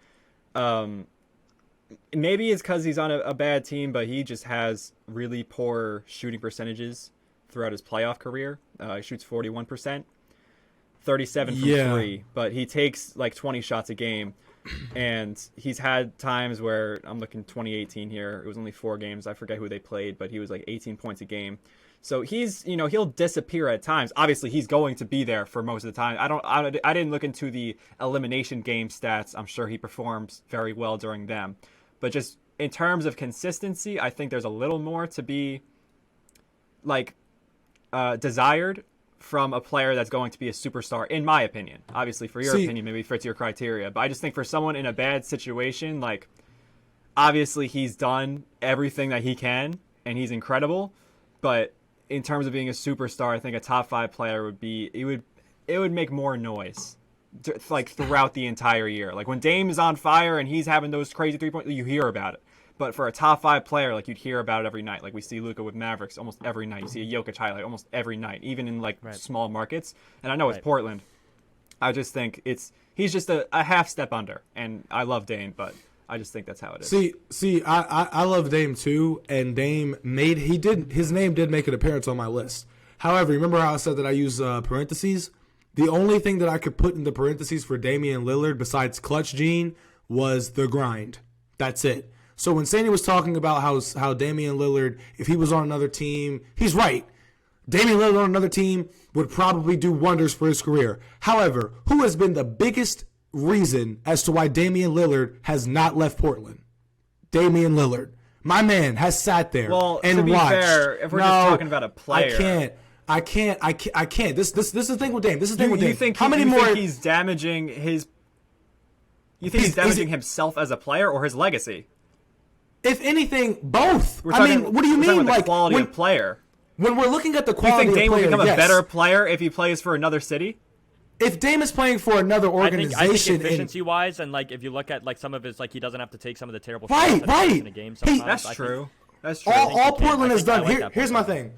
Speaker 1: maybe it's because he's on a bad team, but he just has really poor shooting percentages throughout his playoff career. He shoots 41%, 37 from 3, but he takes like 20 shots a game. And he's had times where, I'm looking 2018 here, it was only 4 games. I forget who they played, but he was like 18 points a game. So he's, he'll disappear at times. Obviously, he's going to be there for most of the time. I didn't look into the elimination game stats. I'm sure he performs very well during them. But just in terms of consistency, I think there's a little more to be like desired from a player that's going to be a superstar, in my opinion. Obviously, for your opinion, maybe fits your criteria. But I just think for someone in a bad situation, like, obviously he's done everything that he can, and he's incredible. But in terms of being a superstar, I think a top 5 player it would make more noise, like, throughout the entire year. Like, when Dame is on fire and he's having those crazy 3-point, you hear about it. But for a top 5 player, like, you'd hear about it every night. Like, we see Luka with Mavericks almost every night. You see a Jokic highlight almost every night, even in small markets. And I know it's Portland. I just think he's just a half step under. And I love Dame, but I just think that's how it is.
Speaker 3: See, I love Dame too, and Dame his name did make an appearance on my list. However, remember how I said that I use parentheses? The only thing that I could put in the parentheses for Damian Lillard besides clutch gene was the grind. That's it. So when Sandy was talking about how Damian Lillard, if he was on another team, he's right. Damian Lillard on another team would probably do wonders for his career. However, who has been the biggest reason as to why Damian Lillard has not left Portland? Damian Lillard. My man has sat there and watched. Well, to be fair,
Speaker 1: if we're just talking about a player.
Speaker 3: I can't. This is the thing with Dame.
Speaker 1: You think he's damaging his... You think he's damaging himself as a player or his legacy?
Speaker 3: If anything, both. What do you mean?
Speaker 1: Like, the quality of player.
Speaker 3: When we're looking at the quality of player,
Speaker 1: you think Dame will become a better player if he plays for another city?
Speaker 3: If Dame is playing for another organization,
Speaker 2: I think efficiency-wise, and like if you look at like some of his, like he doesn't have to take some of the terrible shots in a game.
Speaker 1: That's true. That's true.
Speaker 3: All Portland has done. Here's my thing.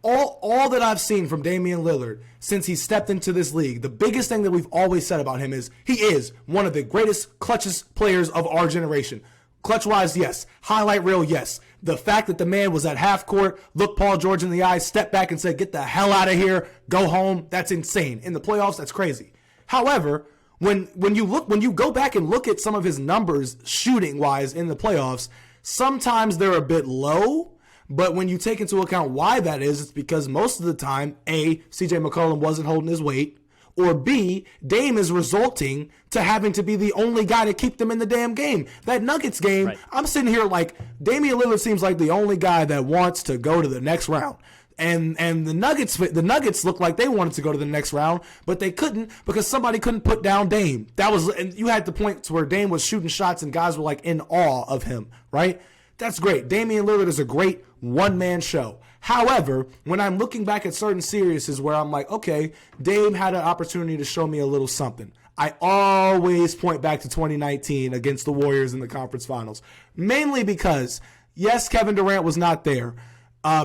Speaker 3: All that I've seen from Damian Lillard since he stepped into this league, the biggest thing that we've always said about him is he is one of the greatest clutchest players of our generation. Clutch-wise, yes. Highlight reel, yes. The fact that the man was at half court, looked Paul George in the eye, stepped back and said, get the hell out of here, go home, that's insane. In the playoffs, that's crazy. However, when you go back and look at some of his numbers shooting-wise in the playoffs, sometimes they're a bit low, but when you take into account why that is, it's because most of the time, A, CJ McCollum wasn't holding his weight, or B, Dame is resulting to having to be the only guy to keep them in the damn game. That Nuggets game, right. I'm sitting here like Damian Lillard seems like the only guy that wants to go to the next round. And the Nuggets looked like they wanted to go to the next round, but they couldn't because somebody couldn't put down Dame. And you had the points where Dame was shooting shots and guys were like in awe of him, right? That's great. Damian Lillard is a great one-man show. However, when I'm looking back at certain series where I'm like, okay, Dame had an opportunity to show me a little something. I always point back to 2019 against the Warriors in the conference finals. Mainly because, yes, Kevin Durant was not there.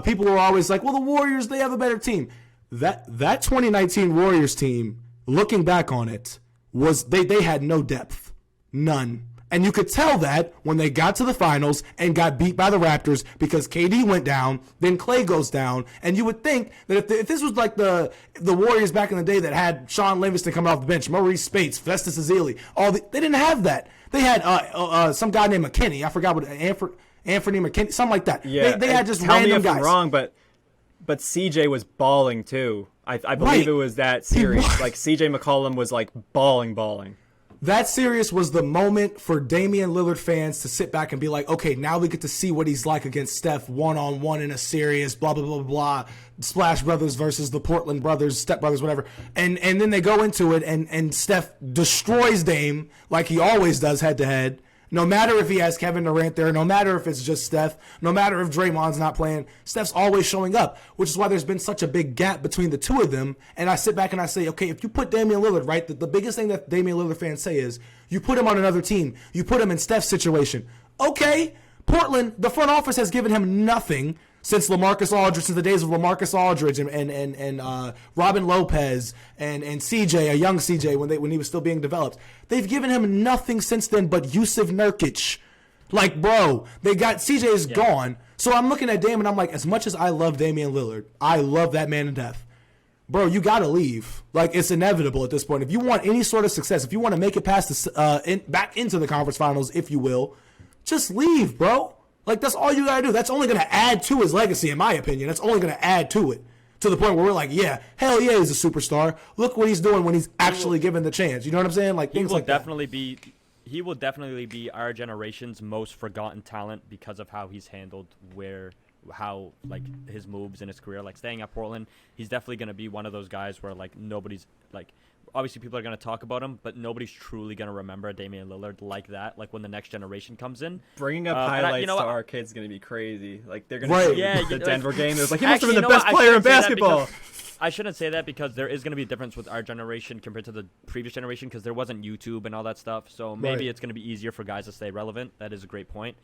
Speaker 3: People were always like, well, the Warriors, they have a better team. That 2019 Warriors team, looking back on it, was they had no depth. None. And you could tell that when they got to the finals and got beat by the Raptors because KD went down, then Clay goes down, and you would think that if this was like the Warriors back in the day that had Sean Livingston coming off the bench, Maurice Spates, Festus Ezeli, they didn't have that. They had some guy named McKinney. I forgot what Anthony McKinney, something like that.
Speaker 1: Yeah,
Speaker 3: They had just
Speaker 1: tell
Speaker 3: random
Speaker 1: me if
Speaker 3: guys.
Speaker 1: I'm wrong, but CJ was balling too. I believe
Speaker 3: Right.
Speaker 1: it was that series.
Speaker 3: was.
Speaker 1: Like CJ McCollum was like balling.
Speaker 3: That series was the moment for Damian Lillard fans to sit back and be like, okay, now we get to see what he's like against Steph one-on-one in a series, blah, blah, blah, blah, Splash Brothers versus the Portland Brothers, Step Brothers, whatever. And then they go into it, and Steph destroys Dame like he always does head-to-head. No matter if he has Kevin Durant there, no matter if it's just Steph, no matter if Draymond's not playing, Steph's always showing up, which is why there's been such a big gap between the two of them. And I sit back and I say, okay, if you put Damian Lillard, right, the biggest thing that Damian Lillard fans say is you put him on another team, you put him in Steph's situation. Okay, Portland, the front office has given him nothing since LaMarcus Aldridge, since the days of LaMarcus Aldridge and Robin Lopez and CJ, a young CJ when he was still being developed. They've given him nothing since then but Yusuf Nurkic. Like, bro, they got CJ is gone. So I'm looking at Dame and I'm like, as much as I love Damian Lillard, I love that man to death. Bro, you got to leave. Like, it's inevitable at this point. If you want any sort of success, if you want to make it past back into the conference finals, if you will, just leave, bro. Like, that's all you got to do. That's only going to add to his legacy, in my opinion. That's only going to add to it. To the point where we're like, yeah, hell yeah, he's a superstar. Look what he's doing when he's actually given the chance. You know what I'm saying? Like, things like that.
Speaker 2: He will definitely be our generation's most forgotten talent because of how he's handled how like his moves in his career. Like, staying at Portland, he's definitely going to be one of those guys where like nobody's like, obviously people are going to talk about him, but nobody's truly going to remember Damian Lillard like that, like when the next generation comes in.
Speaker 1: Bringing up highlights to our kids is going to be crazy. Like, they're going to see the Denver game. It was like, he must have been the best player in basketball.
Speaker 2: I shouldn't say that because there is going to be a difference with our generation compared to the previous generation because there wasn't YouTube and all that stuff. So maybe it's going to be easier for guys to stay relevant. That is a great point.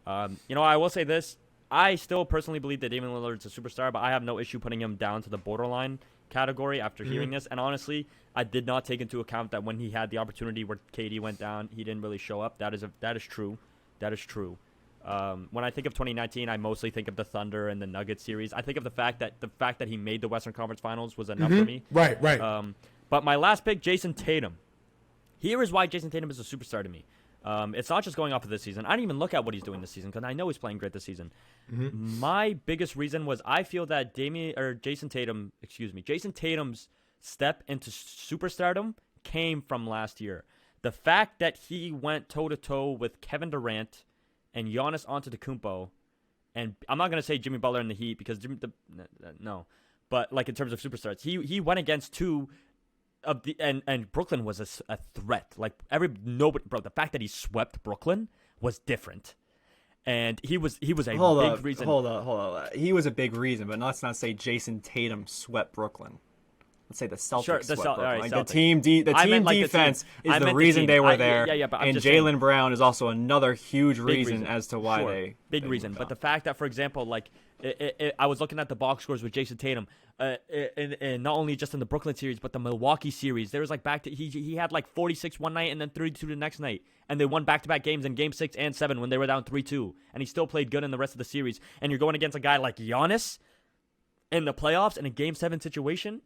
Speaker 2: I will say this. I still personally believe that Damian Lillard's a superstar, but I have no issue putting him down to the borderline category after hearing this. And honestly, I did not take into account that when he had the opportunity where KD went down, he didn't really show up. That is true. That is true. When I think of 2019, I mostly think of the Thunder and the Nuggets series. I think of the fact that he made the Western Conference Finals was enough for me.
Speaker 3: Right.
Speaker 2: But my last pick, Jason Tatum. Here is why Jason Tatum is a superstar to me. It's not just going off of this season. I didn't even look at what he's doing this season because I know he's playing great this season. My biggest reason was I feel that Jason Tatum's step into superstardom came from last year. The fact that he went toe-to-toe with Kevin Durant and Giannis Antetokounmpo, and I'm not going to say Jimmy Butler in the Heat because no, but like in terms of superstars, he went against two of the and Brooklyn was a threat. Like the fact that he swept Brooklyn was different. And he was a big reason.
Speaker 1: Hold on. He was a big reason, but let's not say Jason Tatum swept Brooklyn. Let's say the Celtics swept Brooklyn.
Speaker 2: Right,
Speaker 1: like
Speaker 2: Celtics.
Speaker 1: the team defense is the reason they were there.
Speaker 2: But
Speaker 1: and Jaylen Brown is also another huge reason as to why they
Speaker 2: reason. But the fact that, for example, like I was looking at the box scores with Jason Tatum, and not only just in the Brooklyn series, but the Milwaukee series. There was like he had like 46 one night and then 32 the next night, and they won back-to-back games in Game 6 and 7 when they were down 3-2, and he still played good in the rest of the series. And you're going against a guy like Giannis in the playoffs in a Game 7 situation.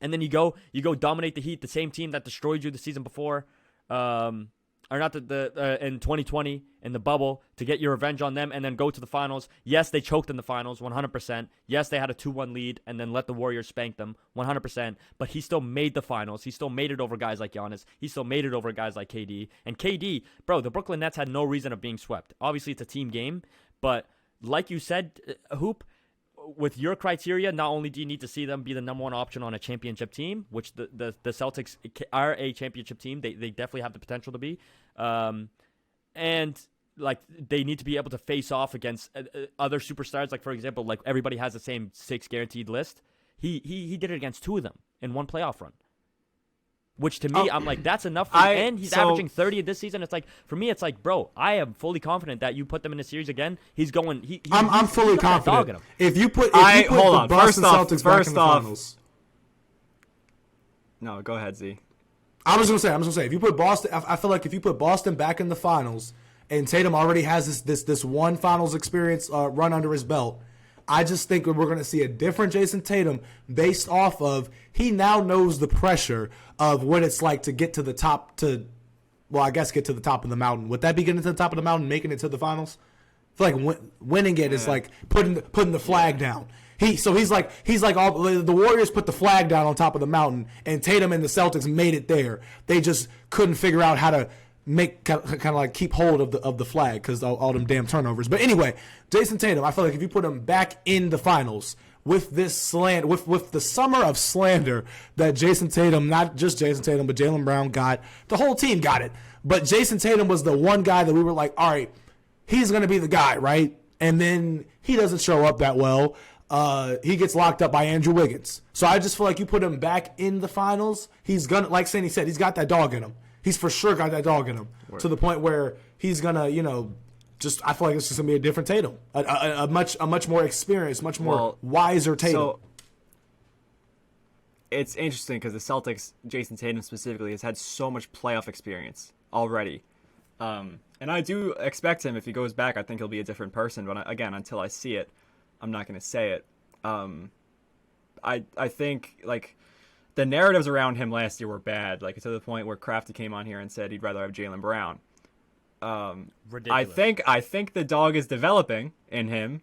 Speaker 2: And then you go dominate the Heat, the same team that destroyed you the season before, in 2020 in the bubble, to get your revenge on them and then go to the finals. Yes, they choked in the finals, 100%. Yes, they had a 2-1 lead and then let the Warriors spank them, 100%. But he still made the finals. He still made it over guys like Giannis. He still made it over guys like KD. And KD, bro, the Brooklyn Nets had no reason of being swept. Obviously, it's a team game, but like you said, Hoop, with your criteria, not only do you need to see them be the number one option on a championship team, which the Celtics are a championship team, they definitely have the potential to be, and like they need to be able to face off against other superstars. Like, for example, like everybody has the same 6 guaranteed list. He did it against 2 of them in one playoff run. Which to me, I'm like, that's enough. And he's averaging 30 this season. It's like, for me, it's like, bro, I am fully confident that you put them in a series again. He's going.
Speaker 3: I'm fully confident. If you put the Boston Celtics back in the finals.
Speaker 1: No, go ahead, Z.
Speaker 3: I'm just gonna say, if you put Boston, I feel like if you put Boston back in the finals, and Tatum already has this one finals experience run under his belt, I just think we're going to see a different Jason Tatum based off of he now knows the pressure of what it's like to get to the top get to the top of the mountain. Would that be getting to the top of the mountain, making it to the finals? I feel like winning it is like putting the flag down. He's like all the Warriors put the flag down on top of the mountain, and Tatum and the Celtics made it there. They just couldn't figure out how to make kind of like keep hold of the flag because all them damn turnovers. But anyway, Jason Tatum, I feel like if you put him back in the finals with this with the summer of slander that Jason Tatum, not just Jason Tatum, but Jaylen Brown got, the whole team got it. But Jason Tatum was the one guy that we were like, all right, he's going to be the guy, right? And then he doesn't show up that well. He gets locked up by Andrew Wiggins. So I just feel like you put him back in the finals, he's going to, like Sandy said, he's got that dog in him. He's for sure got that dog in him to the point where he's going to, I feel like it's just going to be a different Tatum. A much more experienced, much more wiser Tatum. So
Speaker 1: it's interesting because the Celtics, Jason Tatum specifically, has had so much playoff experience already. And I do expect him, if he goes back, I think he'll be a different person. But again, until I see it, I'm not going to say it. I think, like, the narratives around him last year were bad, like to the point where Crafty came on here and said he'd rather have Jaylen Brown.
Speaker 2: Ridiculous.
Speaker 1: I think the dog is developing in him,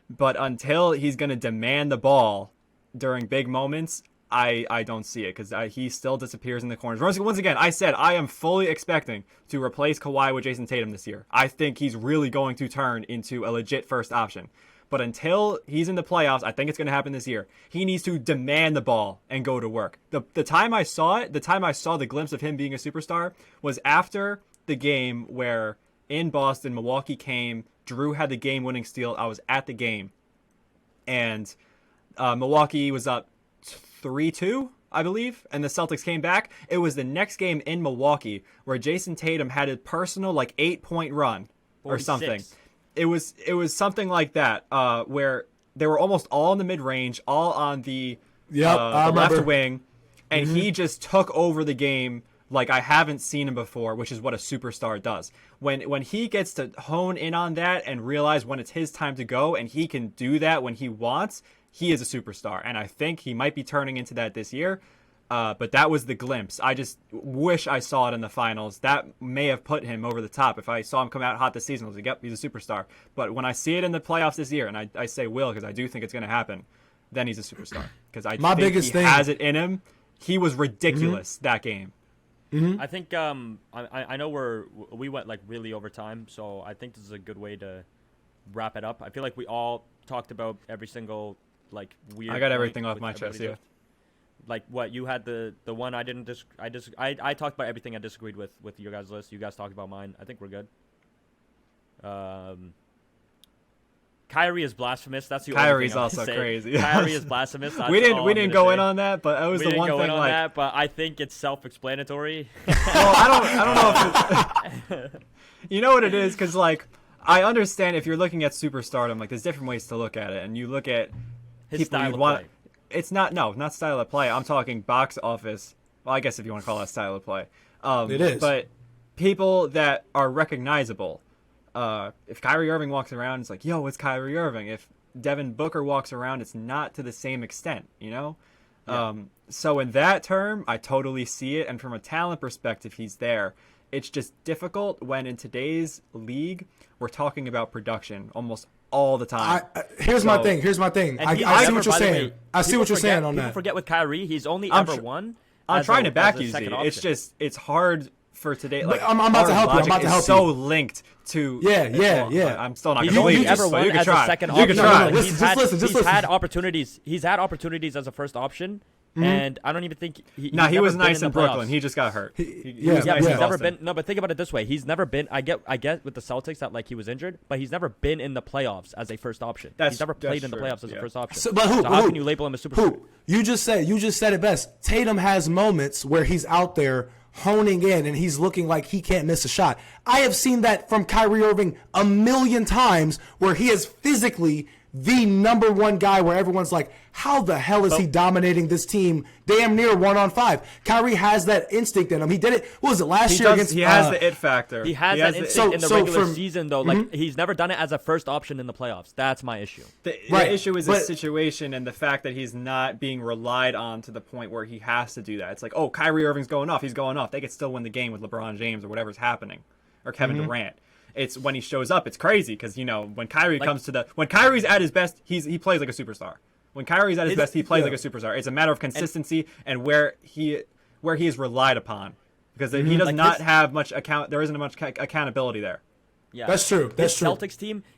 Speaker 1: but until he's going to demand the ball during big moments, I don't see it because he still disappears in the corners. Once again, I said I am fully expecting to replace Kawhi with Jason Tatum this year. I think he's really going to turn into a legit first option. But until he's in the playoffs, I think it's going to happen this year. He needs to demand the ball and go to work. The time I saw the glimpse of him being a superstar was after the game where in Boston, Milwaukee came. Drew had the game-winning steal. I was at the game. And Milwaukee was up 3-2, I believe, and the Celtics came back. It was the next game in Milwaukee where Jason Tatum had a personal 8-point run or
Speaker 2: 46.
Speaker 1: something. It was something like that, where they were almost all in the mid-range, all on the left wing, and he just took over the game like I haven't seen him before, which is what a superstar does. When he gets to hone in on that and realize when it's his time to go, and he can do that when he wants, he is a superstar. And I think he might be turning into that this year. But that was the glimpse. I just wish I saw it in the finals. That may have put him over the top. If I saw him come out hot this season, I was like, yep, he's a superstar. But when I see it in the playoffs this year, and I say will because I do think it's going to happen, then he's a superstar. Because I think he has it in him. He was ridiculous that game.
Speaker 3: Mm-hmm.
Speaker 2: I think I know we went really over time, so I think this is a good way to wrap it up. I feel like we all talked about every single weird.
Speaker 1: I got everything off my chest. Yeah.
Speaker 2: Like what you had the one I didn't I talked about everything I disagreed with your guys' list. You guys talked about mine. I think we're good. Kyrie is blasphemous. That's the
Speaker 1: Kyrie's
Speaker 2: only thing
Speaker 1: also crazy.
Speaker 2: Kyrie is blasphemous. That's
Speaker 1: we didn't go in on that, but it was the one thing.
Speaker 2: On that, but I think it's self-explanatory.
Speaker 1: Well, I don't know if you know what it is, because I understand if you're looking at superstardom, there's different ways to look at it, and you look at
Speaker 2: his
Speaker 1: people
Speaker 2: style
Speaker 1: you
Speaker 2: of
Speaker 1: want.
Speaker 2: play.
Speaker 1: It's not style of play. I'm talking box office. Well, I guess if you want to call that style of play.
Speaker 3: It is.
Speaker 1: But people that are recognizable. If Kyrie Irving walks around, it's like, yo, it's Kyrie Irving. If Devin Booker walks around, it's not to the same extent, you know?
Speaker 2: Yeah.
Speaker 1: So in that term, I totally see it. And from a talent perspective, he's there. It's just difficult when in today's league, we're talking about production almost all the time.
Speaker 3: Here's my thing. I see what you're saying. I see what you're saying on that.
Speaker 2: People forget with Kyrie, he's only ever won.
Speaker 1: I'm trying to back you, Z. It's just, it's hard for today.
Speaker 3: I'm about to help you. I'm about to help you.
Speaker 1: So linked to.
Speaker 3: Yeah.
Speaker 1: I'm still not going
Speaker 2: He's
Speaker 1: to believe
Speaker 2: only ever won as a second option.
Speaker 1: You can try.
Speaker 3: Listen.
Speaker 2: Had opportunities. He's had opportunities as a first option. And I don't even think he
Speaker 1: was nice in Brooklyn. He just got hurt. He was nice
Speaker 2: he's
Speaker 1: in
Speaker 2: never
Speaker 1: Boston.
Speaker 2: been. No, but think about it this way: he's never been. I get with the Celtics that he was injured, but he's never been in the playoffs as a first option. He's never played in the playoffs as a first option.
Speaker 3: So
Speaker 2: how can you label him a superstar?
Speaker 3: You just said it best. Tatum has moments where he's out there honing in and he's looking like he can't miss a shot. I have seen that from Kyrie Irving a million times where he is physically the number one guy where everyone's like, how the hell is he dominating this team damn near 1-on-5? Kyrie has that instinct in him. He did it, what was it, last year against...
Speaker 1: He has the it factor.
Speaker 2: He has that instinct in the regular season, though. He's never done it as a first option in the playoffs. That's my issue.
Speaker 1: The issue is the situation and the fact that he's not being relied on to the point where he has to do that. It's like, oh, Kyrie Irving's going off. He's going off. They could still win the game with LeBron James or whatever's happening. Or Kevin Durant. it's when he shows up, it's crazy because when Kyrie when Kyrie's at his best, he plays like a superstar. When Kyrie's at his best, he plays like a superstar. It's a matter of consistency and where he is relied upon because he does not have much there isn't much accountability there.
Speaker 2: Yeah,
Speaker 3: that's true. That's true.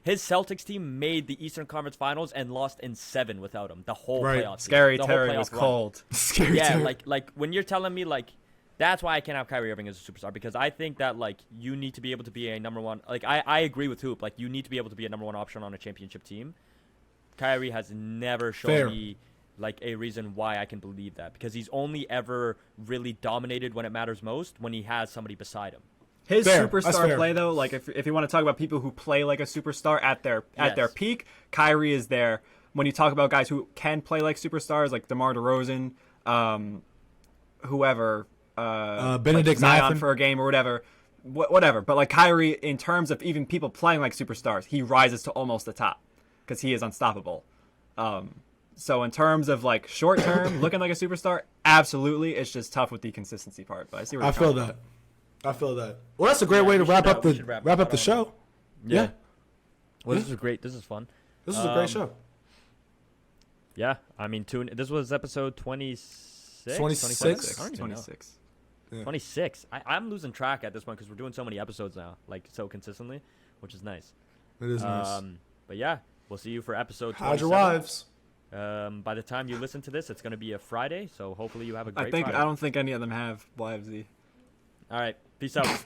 Speaker 2: His Celtics team made the Eastern Conference Finals and lost in 7 without him. The whole playoff.
Speaker 1: Scary Terry was cold.
Speaker 3: Scary Terry.
Speaker 2: like when you're telling me like that's why I can't have Kyrie Irving as a superstar because I think that like you need to be able to be a number one. Like I agree with Hoop. Like you need to be able to be a number one option on a championship team. Kyrie has never shown me like a reason why I can believe that because he's only ever really dominated when it matters most when he has somebody beside him.
Speaker 1: His superstar play, though, like if you want to talk about people who play like a superstar at their peak, Kyrie is there. When you talk about guys who can play like superstars, like DeMar DeRozan, whoever,
Speaker 3: Benedict
Speaker 1: like Zion
Speaker 3: Mathurin
Speaker 1: for a game or whatever. But like Kyrie, in terms of even people playing like superstars, he rises to almost the top because he is unstoppable. So in terms of like short term, looking like a superstar, absolutely, it's just tough with the consistency part. But I see where
Speaker 3: I feel that. I feel that. Well, that's a great way to wrap up the show. Yeah.
Speaker 2: Well, this is great. This is fun.
Speaker 3: This is a great show.
Speaker 2: Yeah, I mean, this was episode 26?
Speaker 3: 26.
Speaker 1: 26.
Speaker 3: Yeah.
Speaker 2: 26. I'm losing track at this point because we're doing so many episodes now, like so consistently, which is nice.
Speaker 3: It is nice.
Speaker 2: But yeah, we'll see you for episode 27.
Speaker 3: How's your wives?
Speaker 2: By the time you listen to this, it's going to be a Friday, so hopefully you have a great Friday.
Speaker 1: I don't think any of them have wives.
Speaker 2: All right. Peace out.